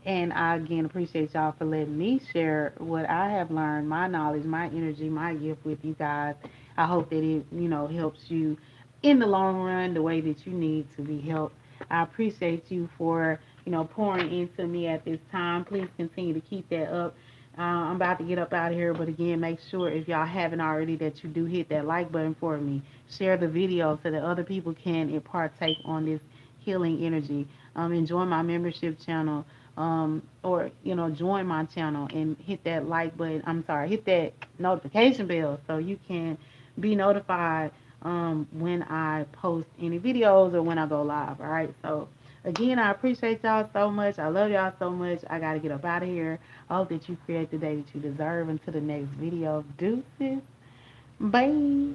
And I again appreciate y'all for letting me share what I have learned, my knowledge, my energy, my gift with you guys. I hope that it, helps you in the long run the way that you need to be helped. I appreciate you for, pouring into me at this time. Please continue to keep that up. I'm about to get up out of here, but again, make sure if y'all haven't already that you do hit that like button for me. Share the video so that other people can partake on this healing energy. And my membership channel, or join my channel and hit that like button. I'm sorry, hit that notification bell so you can be notified when I post any videos or when I go live. All right, so again, I appreciate y'all so much. I love y'all so much. I got to get up out of here. I hope that you create the day that you deserve. Until the next video, deuces. Bye.